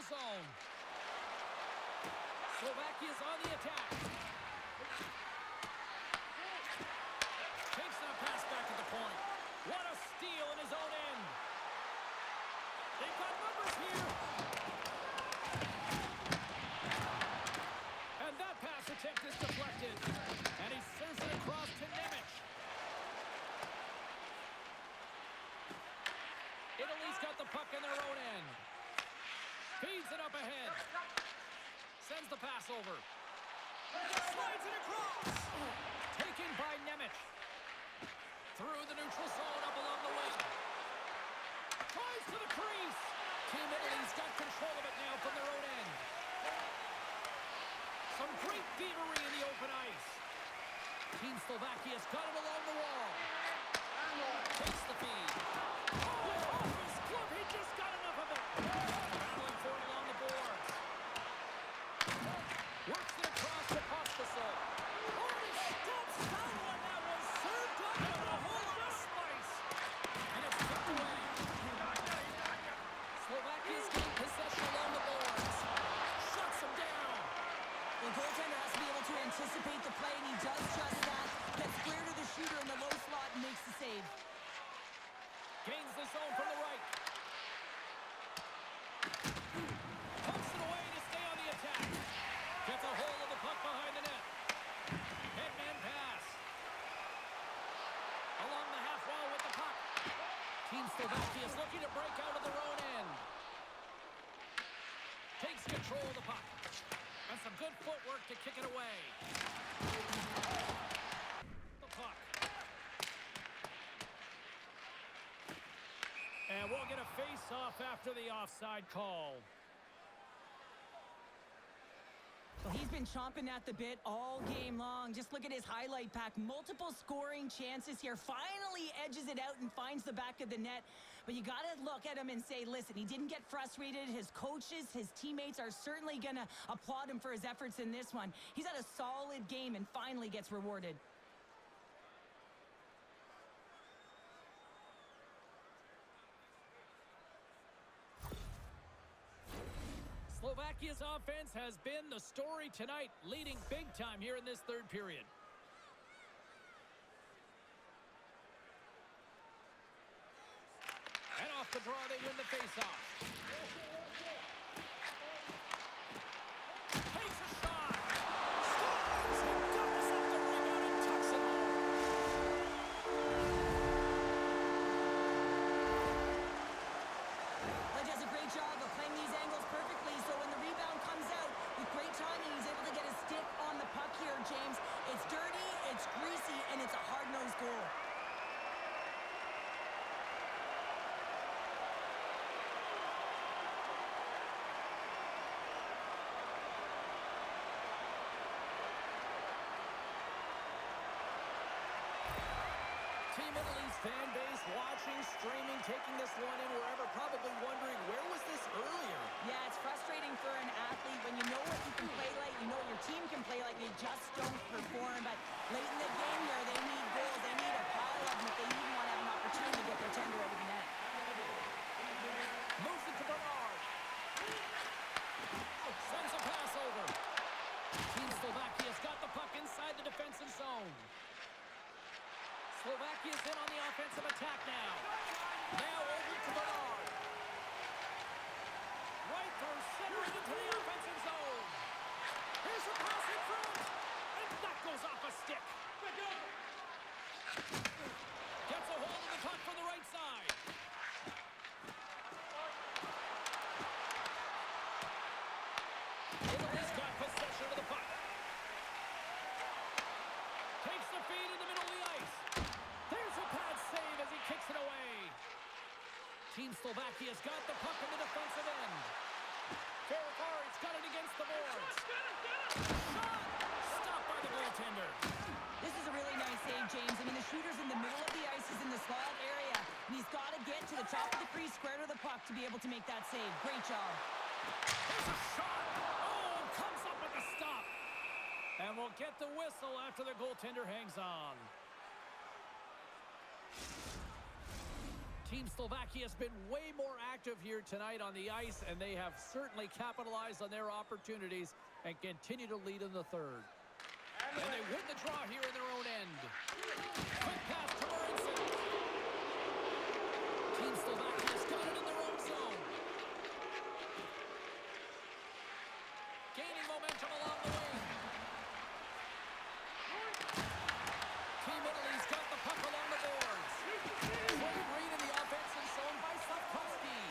[SPEAKER 1] zone. Slovakia's on the attack. Takes a pass back at the point. What a steal in his own end. They've got numbers here. And that pass attempt is deflected. And he serves it across to Nemec. Italy's got the puck in their own end. Feeds it up ahead. Sends the pass over. Slides it across. Taken by Nemec. Through the neutral zone up along the wing. Tries to the crease. Team Italy's got control of it now from their own end. Some great thievery in the open ice. Team Slovakia's got it along the wall. Takes the feed. Oh, off his glove. He just got enough of it. Battling for it along the boards. Works it across to Pospisil. Oh, he steps down when that was served up with a whole lot of spice. And it's tucked away. Slovakia's getting possession along the boards. Shuts him down.
[SPEAKER 2] The goaltender has to be able to anticipate the play, and he does just that. Gets square to the shooter in the low slot and makes the save.
[SPEAKER 1] Gains the zone from the right. Pumps it away to stay on the attack. Gets a hold of the puck behind the net. Headman pass. Along the half wall with the puck. Team Slovakia is looking to break out of their own end. Takes control of the puck. And some good footwork to kick it away. The puck. And we'll get a face-off after the offside call.
[SPEAKER 2] Well, he's been chomping at the bit all game long. Just look at his highlight pack. Multiple scoring chances here. Finally edges it out and finds the back of the net. But you got to look at him and say, listen, he didn't get frustrated. His coaches, his teammates are certainly going to applaud him for his efforts in this one. He's had a solid game and finally gets rewarded.
[SPEAKER 1] Slovakia's offense has been the story tonight, leading big time here in this third period. And off the draw, they win the faceoff. Takes a shot. Scores! And doubles up the rebound and tucks it home.
[SPEAKER 2] He does a great job of playing these angles perfectly, so when the rebound comes out, with great timing, he's able to get his stick on the puck here, James. It's dirty, it's greasy, and it's a hard-nosed goal.
[SPEAKER 1] Team Italy's fan base watching, streaming, taking this one in wherever, probably wondering, where was this earlier?
[SPEAKER 2] Yeah, it's frustrating for an athlete when you know what you can play like, you know what your team can play like, they just don't perform. But late in the game here, they need goals, they need a pile of them if they even want to have an opportunity to get their tender over the net.
[SPEAKER 1] Moves it to Bernard. Sends a pass over. Team Slovakia's got the puck inside the defensive zone. Slovakia's in on the offensive attack now. Now over to Bernard. Right through center into the offensive zone. Here's a pass in front. And that goes off a stick. Gets a hold of the puck from the right side. Italy's got possession of the puck. Takes the feed in the middle of the ice. There's a pad save as he kicks it away. Team Slovakia's got the puck in the defensive end. Ferrari's got it against the boards. Shot! Stopped by the goaltender.
[SPEAKER 2] This is a really nice save, James. I mean, the shooter's in the middle of the ice. He's in the slot area. And he's got to get to the top of the crease, square to the puck to be able to make that save. Great job.
[SPEAKER 1] There's a shot! Oh, comes up with the stop. And we'll get the whistle after the goaltender hangs on. Team Slovakia has been way more active here tonight on the ice, and they have certainly capitalized on their opportunities and continue to lead in the third. And they win the draw here in their own end. Quick pass to Marinson. Team Slovakia's got it in their own zone. Gaining momentum along the wing. Team Italy's got the puck along the boards. Great read in the offensive zone by Slavkovsky.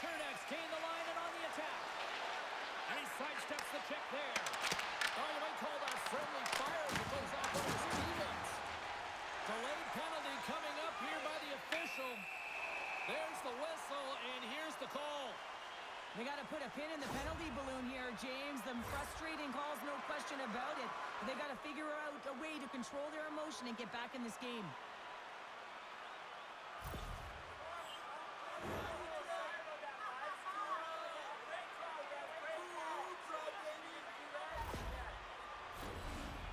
[SPEAKER 1] Chernex gained the line and on the attack. And he sidesteps the check there. Oh, you might call that a friendly fire that goes off on his teammates. Delayed penalty coming up here by the official. There's the whistle, and here's the call.
[SPEAKER 2] They got to put a pin in the penalty balloon here, James. The frustrating calls, no question about it. But they got to figure out a way to control their emotion and get back in this game.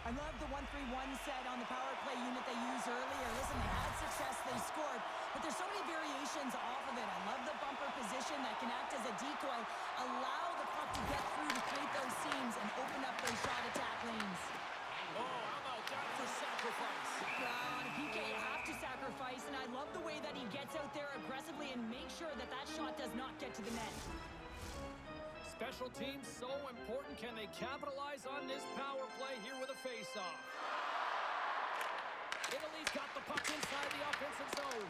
[SPEAKER 2] I love the 1-3-1 set on the power play unit they used earlier. Listen, they had success, they scored, but there's so many variations off of it. I love the bumper position that can act as a decoy, allow the puck to get through to create those seams and open up those shot attack lanes.
[SPEAKER 1] Oh, how about that for sacrifice?
[SPEAKER 2] On a PK, you have to sacrifice, and I love the way that he gets out there aggressively and makes sure that that shot does not get to the net.
[SPEAKER 1] Special teams so important. Can they capitalize on this power play here with a face-off? Italy's got the puck inside the offensive zone.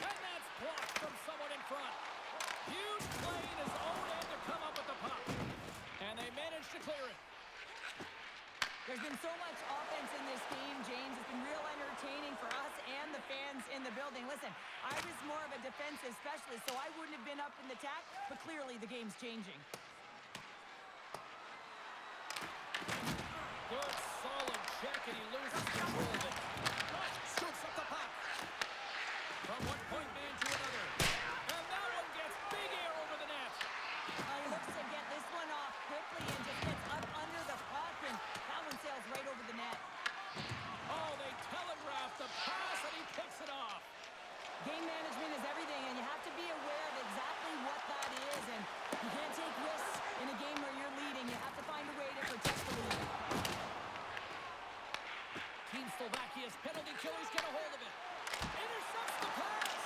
[SPEAKER 1] And that's blocked from someone in front. Huge play in his own end to come up with the puck. And they managed to clear it.
[SPEAKER 2] There's been so much offense in this game, James. It's been real entertaining for us and the fans in the building. Listen, I was more of a defensive specialist, so I wouldn't have been up in the attack, but clearly the game's changing.
[SPEAKER 1] Good, solid check, and he loses control of it. Scoops up the puck. From one point man to another. And that one gets big air over the net.
[SPEAKER 2] He looks to get this one off quickly and just gets up under the puck, and that one sails right over the net.
[SPEAKER 1] Oh, they telegraphed the pass, and he picks it off.
[SPEAKER 2] Game management is everything, and you have to be aware of exactly what that is, and you can't take risks in a game where you're leading. You have to find a way to protect the lead.
[SPEAKER 1] Team Slovakia's penalty killers get a hold of it. Intercepts the pass.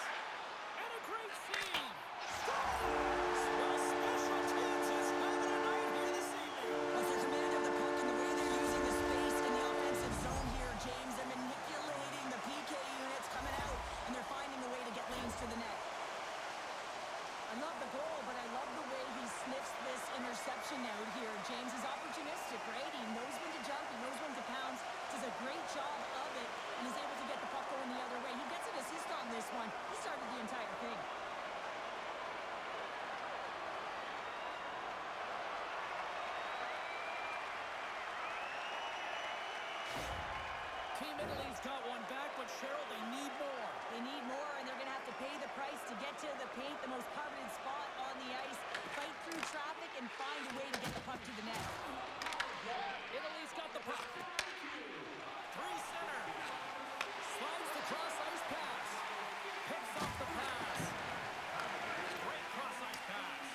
[SPEAKER 1] And a great save. Scores! Well, special teams is having a night here this evening.
[SPEAKER 2] What's their command of the puck and the way they're using the space in the offensive zone here, James? They're manipulating the PK units coming out, and they're finding a way to get lanes to the net. I love the goal, but I love the way he sniffs this interception out here. James is opportunistic, right? He knows when to jump, he knows when to pounce, does a great job of it, and is able to get the puck going the other way. He gets an assist on this one. He started the entire thing.
[SPEAKER 1] Team Italy's got one back, but Cheryl, they need more.
[SPEAKER 2] They need more, and they're going to have to pay the price to get to the paint, the most coveted spot on the ice, fight through traffic, and find a way to get the puck to the net.
[SPEAKER 1] Italy's got the puck. Three center. Slides the cross-ice pass. Picks up the pass. Great cross-ice pass.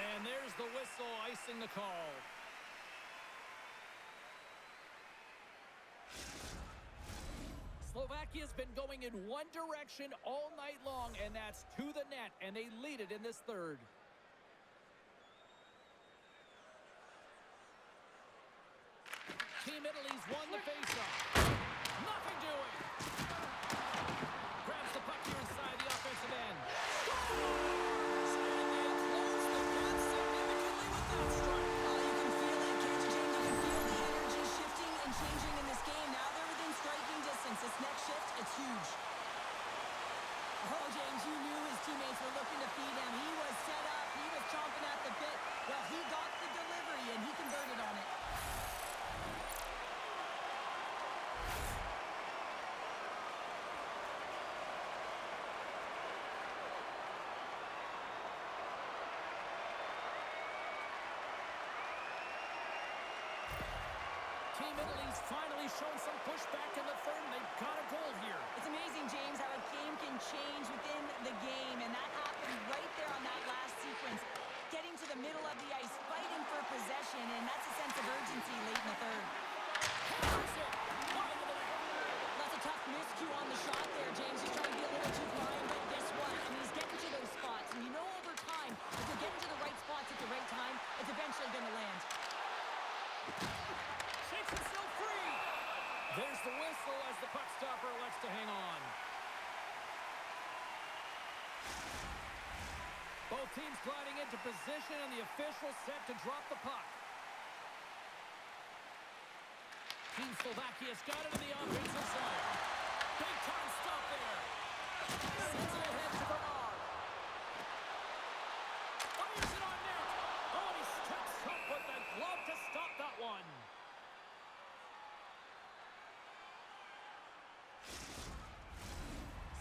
[SPEAKER 1] And there's the whistle icing the call. Slovakia's been going in one direction all night long, and that's to the net, and they lead it in this third. Team Italy's won the faceoff. Nothing doing. Grabs the puck here inside the offensive end. Scores! And they close the gap significantly with that strike.
[SPEAKER 2] You can feel it, can't you, James? You can feel the energy shifting and changing in this game. Now they're within striking distance. This next shift, it's huge. Oh, James, you knew his teammates were looking to feed him. He was set up. He was chomping at the bit. Well, he got the delivery, and he converted on it.
[SPEAKER 1] Team Italy's finally shown some pushback in the third, and they've got a goal here.
[SPEAKER 2] It's amazing, James, how a game can change within the game, and that happened right there on that last sequence. Getting to the middle of the ice, fighting for possession, and that's a sense of urgency late in the third.
[SPEAKER 1] Hammers it. Wide of the net.
[SPEAKER 2] That's a tough miscue on the shot there, James. He's trying to be a little too fine, but guess what? I mean, he's getting to those spots, and you know over time, if you're getting to the right spots at the right time, it's eventually going to land.
[SPEAKER 1] Shakes himself free. There's the whistle as the puck stopper elects to hang on. Both teams gliding into position, and the official set to drop the puck. Team Slovakia's got it in the offensive zone. Big time stop there. Sends it ahead to Bernard. Fires it on net. Oh, and he steps up with the glove to stop that one.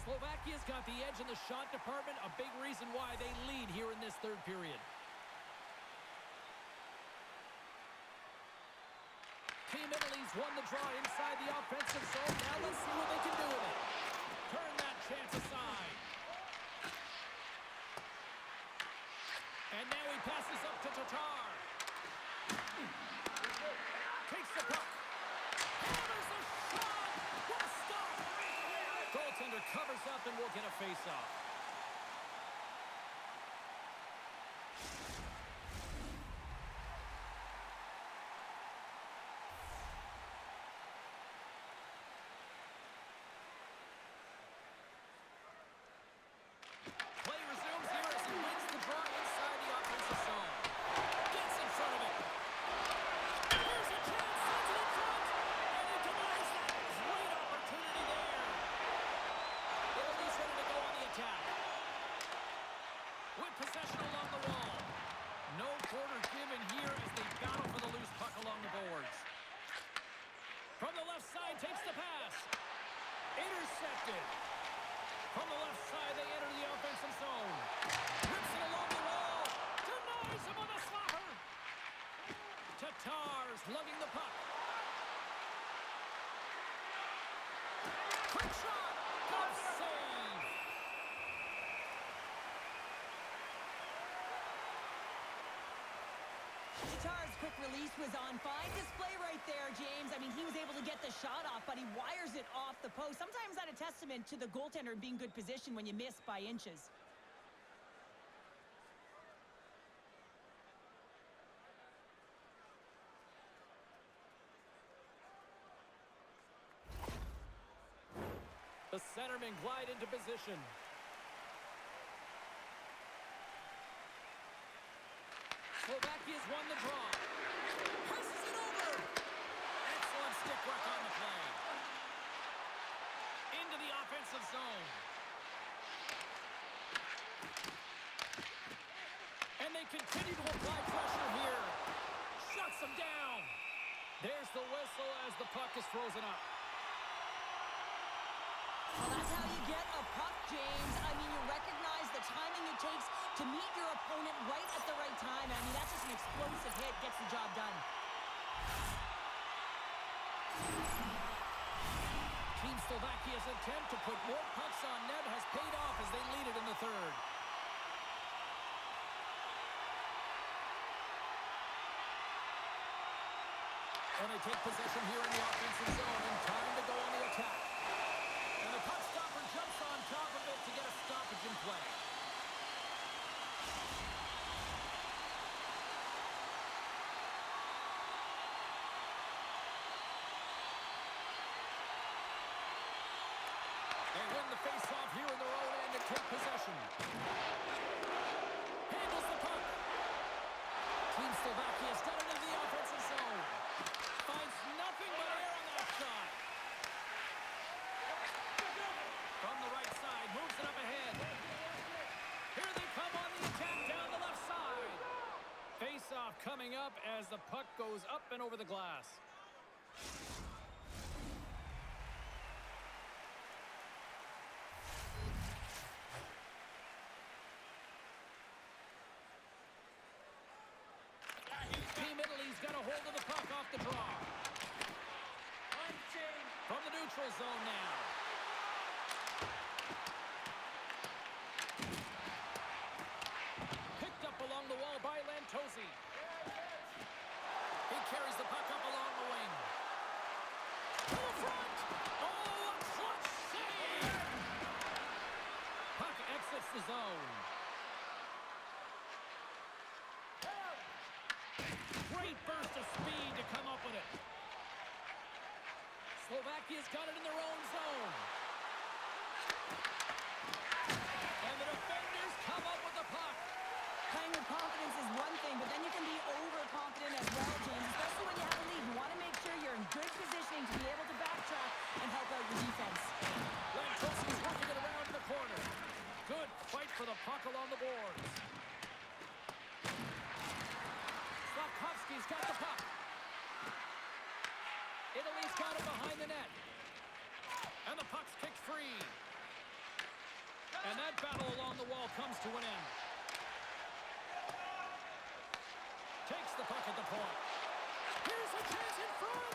[SPEAKER 1] Slovakia's got the edge in the shot department, a big reason why they lead here in this third period. Team Italy's won the draw inside the offensive zone. Now let's see what they can do with it. Turn that chance aside. And now he passes up to Tatar. Takes the puck. Hammers the shot. What a stop. Goaltender covers up and will get a face-off. Play resumes here as he wins the draw inside the offensive zone. Gets in front of it. Here's a chance, sends it in front, and he denies that. Great opportunity there. Italy's ready to go on the attack. With possession along the wall. No quarter given here as they battle for the loose puck along the boards. From the left side, takes the pass. Intercepted. From the left side, they enter the offensive zone. Rips it along the wall. Denies him with a slapper. Tatar's lugging the puck. Quick shot. Good save.
[SPEAKER 2] Tatar's quick release was on. Fine display right there, James. I mean, he was able to get the shot off, but he wires it off the post. Sometimes that's a testament to the goaltender being good position when you miss by inches.
[SPEAKER 1] The centermen glide into position. Slovakia's won the draw. Passes it over. Excellent stick work on the play. Into the offensive zone. And they continue to apply pressure here. Shuts them down. There's the whistle as the puck is frozen up.
[SPEAKER 2] Well, that's how you get a puck, James. I mean, you recognize the timing it takes to meet your opponent right at the right time. I mean, that's just an explosive hit, gets the job done.
[SPEAKER 1] Team Slovakia's attempt to put more pucks on net has paid off as they lead it in the third. And they take possession here in the offensive zone, and time to go on the attack. And the puck stopper jumps on top of it to get a stoppage in play. They win the face-off here in their own end and take possession. Handles the puck. Team Slovakia's got it into the offensive zone. Finds nothing but air on that shot. From the right side, moves it up ahead. Here they come on the attack down the left side. Face-off coming up as the puck goes up and over the glass. Team Italy's got a hold of the puck off the draw. neutral zone now. Picked up along the wall by Lantosi. He carries the puck up along the wing. To the front. Oh, a clutch save. Puck exits the zone. Great burst of speed to come up with it. Slovakia's got it in their own zone. And the defenders come up with the puck.
[SPEAKER 2] Playing with confidence is one thing, but then you can be overconfident as well, James, especially when you have a lead. You want to make sure you're in good positioning to be able to backtrack and help out your defense.
[SPEAKER 1] Lantosi's working it around in the corner. Good fight for the puck along the boards. Slavkovsky's got the puck. Italy's got it behind the net. And the puck's kicked free. And that battle along the wall comes to an end. Takes the puck at the point. Here's a chance in front.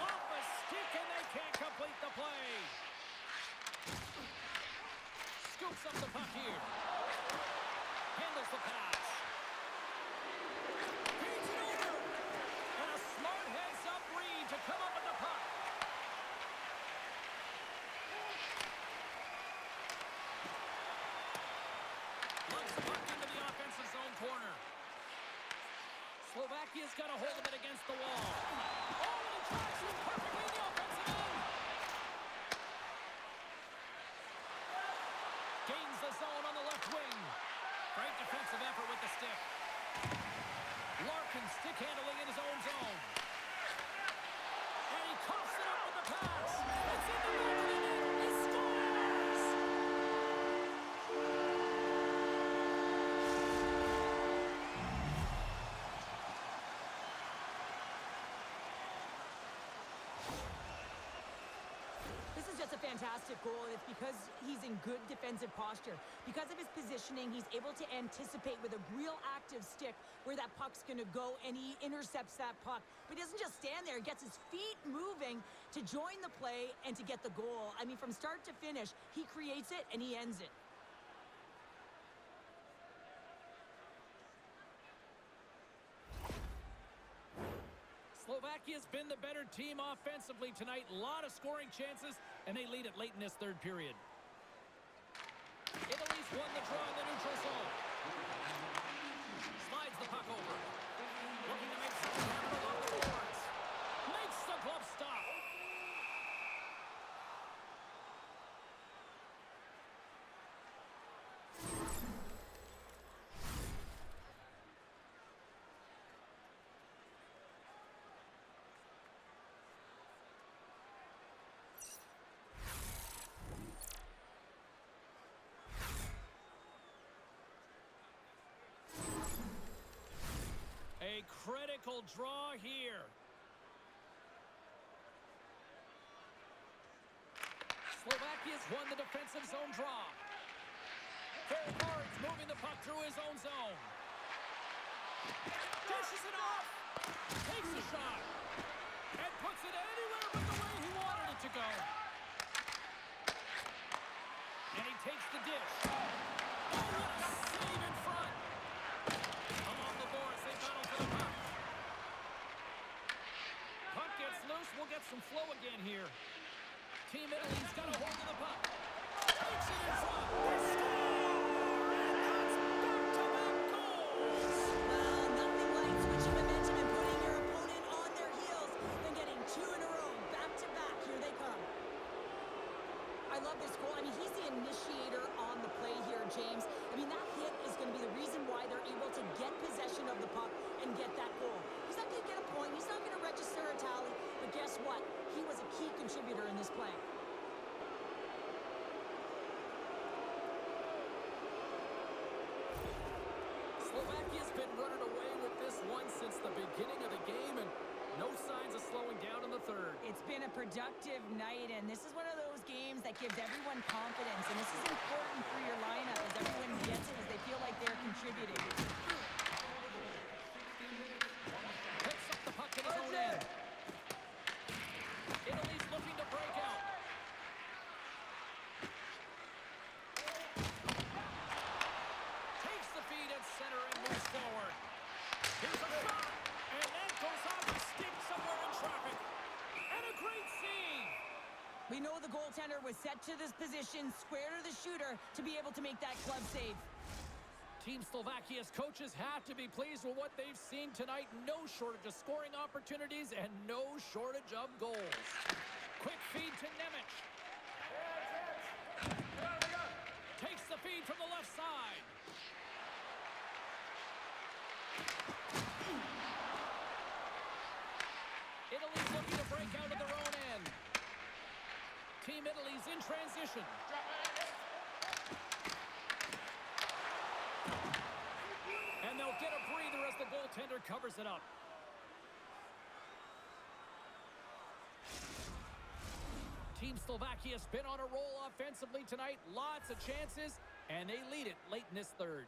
[SPEAKER 1] Off a stick, and they can't complete the play. Scoops up the puck here. Handles the pass. Feeds it over. And a smart heads-up read to come up with the puck. Lugs the puck into the offensive zone corner. Slovakia's got a hold of it against the wall. Oh, and he tracks it perfectly in the offensive end. Gains the zone on the left wing. Great defensive effort with the stick. Larkin stick handling in his own zone. And he coughs it up with the pass. It's in the back of the net. He scores!
[SPEAKER 2] This is just a fantastic goal, and it's because he's in good defensive posture. Because of his positioning, he's able to anticipate with a real active stick where that puck's going to go, and he intercepts that puck. But he doesn't just stand there. He gets his feet moving to join the play and to get the goal. I mean, from start to finish, he creates it, and he ends it.
[SPEAKER 1] Slovakia's been the better team offensively tonight. A lot of scoring chances, and they lead it late in this third period. Italy's won the draw in the neutral zone. Slides the puck over. Looking to make something happen along the boards. Makes the glove stop. A critical draw here. Slovakia's won the defensive zone draw. Forwards moving the puck through his own zone. Dishes it off. Takes a shot. And puts it anywhere but the way he wanted it to go. And he takes the dish. Oh, what a save in front. Along the boards, they battle for the puck. Puck gets loose. We'll get some flow again here. Team Italy's got a hold of the puck. Takes it in front. They score! And that's back-to-back goals!
[SPEAKER 2] Well, nothing like switching momentum and putting your opponent on their heels than getting two in a row, back-to-back. Here they come. I love this goal. I mean, he's the initiator on the play here, James. I mean, that hit is going to be the reason why they're able to get possession of the puck and get that goal. He's not going to get a point. He's not going to register a tally. But guess what? He was a key contributor in this play.
[SPEAKER 1] Slovakia's been running away with this one since the beginning of the game, and no signs of slowing down in the third.
[SPEAKER 2] It's been a productive night, and this is one of those games that gives everyone confidence, and this is important for your lineup as everyone gets it as they feel like they're contributing.
[SPEAKER 1] Picks up the puck in his own end. Italy's looking to break out.
[SPEAKER 2] goaltender was set to this position, square to the shooter, to be able to make that glove save.
[SPEAKER 1] Team Slovakia's coaches have to be pleased with what they've seen tonight. No shortage of scoring opportunities and no shortage of goals. Quick feed to Nemec. Takes the feed from the left side. Italy's looking to break out of their own end. Team Italy's in transition. And they'll get a breather as the goaltender covers it up. Team Slovakia's been on a roll offensively tonight. Lots of chances, and they lead it late in this third.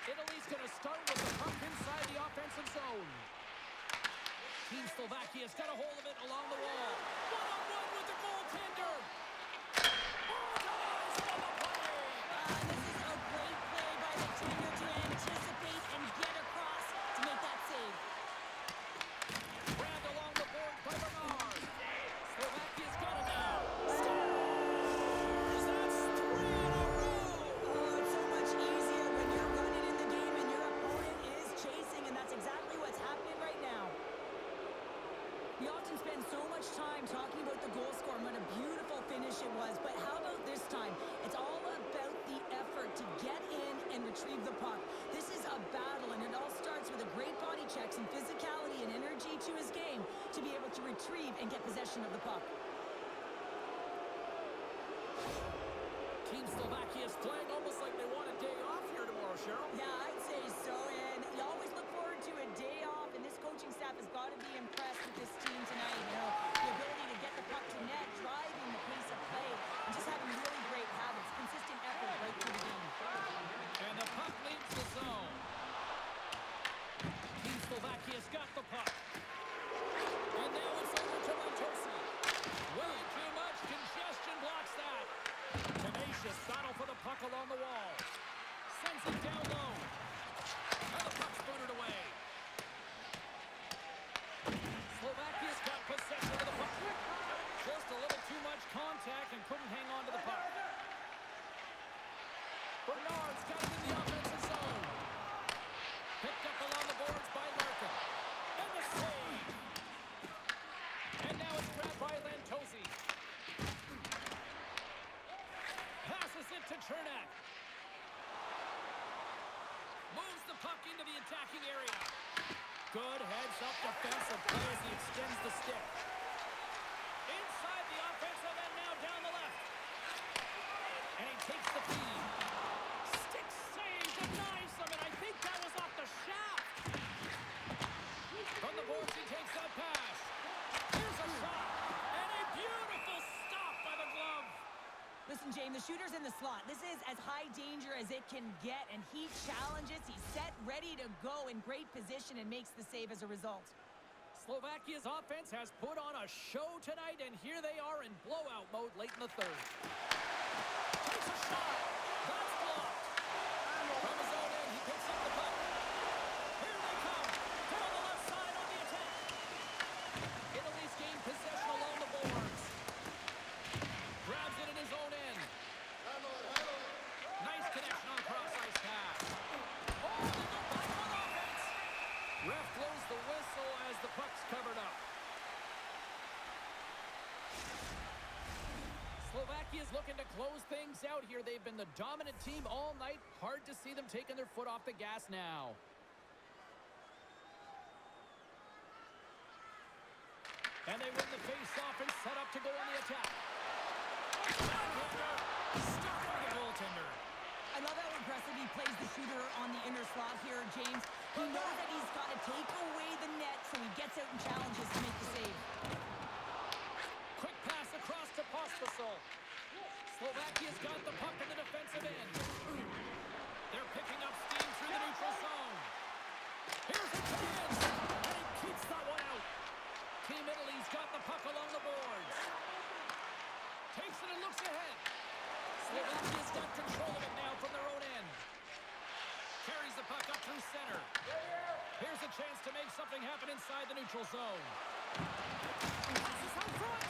[SPEAKER 1] Italy's going to start with the puck inside the offensive zone. Team Slovakia's got a hold of it along the wall. One-on-one with the goaltender.
[SPEAKER 2] This is a great play by the tender to anticipate and get across to make that save.
[SPEAKER 1] Grabbed along the board by Bernard. Slovakia's got it now. That's 3 in a row.
[SPEAKER 2] Oh, it's so much easier when you're running in the game and your opponent is chasing, and that's exactly what's happening right now. We often spend so much time talking about the goal score and what a beautiful finish it was, but how about this time? It's all about the effort to get in and retrieve the puck. This is a battle, and it all starts with a great body checks and physicality and energy to his game to be able to retrieve and get possession of the puck.
[SPEAKER 1] Team Slovakia's playing almost like they want a day off here tomorrow, Cheryl.
[SPEAKER 2] Yeah, I'd say so, and you always look forward to a day off, and this coaching staff has got to be impressed with this team tonight. You know, the ability to get the puck to net, driving the pace of play, and just having really great habits, consistent effort right through the game.
[SPEAKER 1] And the puck leaves the zone. Team Slovakia's got the puck. And now it's over to Lantosi. Way too much congestion blocks that. Tenacious battle for the puck along the wall. Sends it down low. And the puck's booted away. Slovakia's got possession of the puck. Just a little too much contact and couldn't hang on to the puck. Bernard's got it in the offensive zone. Picked up along the boards by Larkin. And the save. And now it's grabbed by Lantosi. Passes it to Chernak. Moves the puck into the attacking area. Good heads-up defensive play as he extends the stick. Inside the offensive end now down the left. And he takes the feed. Stick save, denies him, and I think that was off the shaft. From the boards, he takes that pass. Here's a shot. And a beautiful stop by the glove.
[SPEAKER 2] Listen, James, the shooter's in the slot. This is as high danger as it can get, and he challenges. He's set, ready to go in great position, and makes the save as a result.
[SPEAKER 1] Slovakia's offense has put on a show tonight, and here they are in blowout mode late in the third. Takes a shot. That's blocked. From his own end, he picks up the puck. Here they come. Down the left side on the attack. Italy's gained possession along the boards. Grabs it in his own end. Nice connection on cross-ice pass. Oh, they go back on offense. Ref blows the whistle as the puck's covered up. Slovakia's looking to close things out here. They've been the dominant team all night. Hard to see them taking their foot off the gas now. And they win the face-off and set up to go on the attack. Stopped by the goaltender.
[SPEAKER 2] I love how impressive he plays the shooter on the inner slot here, James. He knows that he's got to take away the net, so he gets out and challenges to make the save.
[SPEAKER 1] Quick pass across to Pospisil. Slovakia's got the puck in the defensive end. They're picking up steam through the neutral zone. Here's a chance, and he keeps that one out. Team Italy's got the puck along the boards. Takes it and looks ahead. Slovakia's got control of it now from their own end. Carries the puck up through center. Here's a chance to make something happen inside the neutral zone. Passes out front.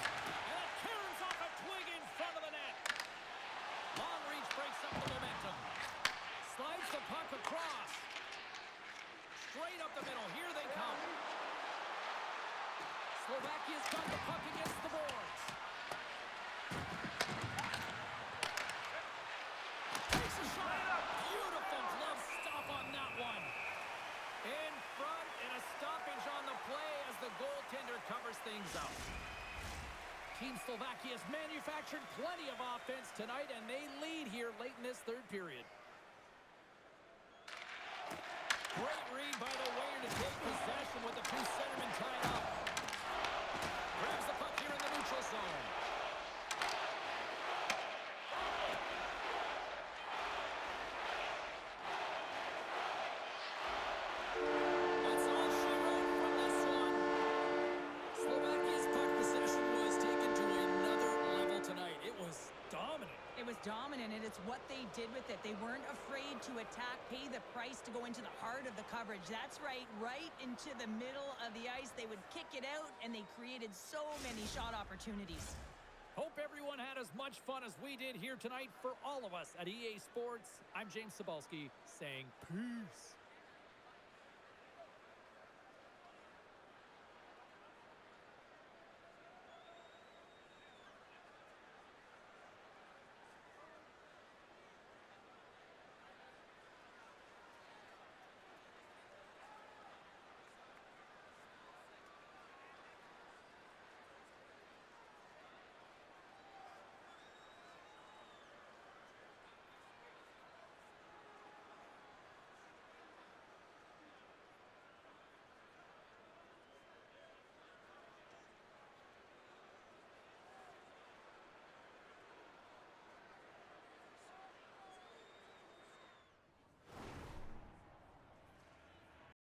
[SPEAKER 1] right up the middle. Here they come. Slovakia's got the puck against the boards. Takes a shot. Beautiful glove stop on that one. In front, and a stoppage on the play as the goaltender covers things up. Team Slovakia's manufactured plenty of offense tonight, and they lead here late in this third period. Great read by the winger to take possession with the two centermen tied up. Grabs the puck here in the neutral zone. That's all she wrote from this one. Slovakia's puck possession was taken to another level tonight. It was dominant.
[SPEAKER 2] It was dominant, and it's what they did with it. They weren't afraid to attack, pay the price to go into the heart of the coverage. That's right into the middle of the ice. They would kick it out, and they created so many shot opportunities.
[SPEAKER 1] Hope everyone had as much fun as we did here tonight. For all of us at EA Sports, I'm James Cebulski saying peace.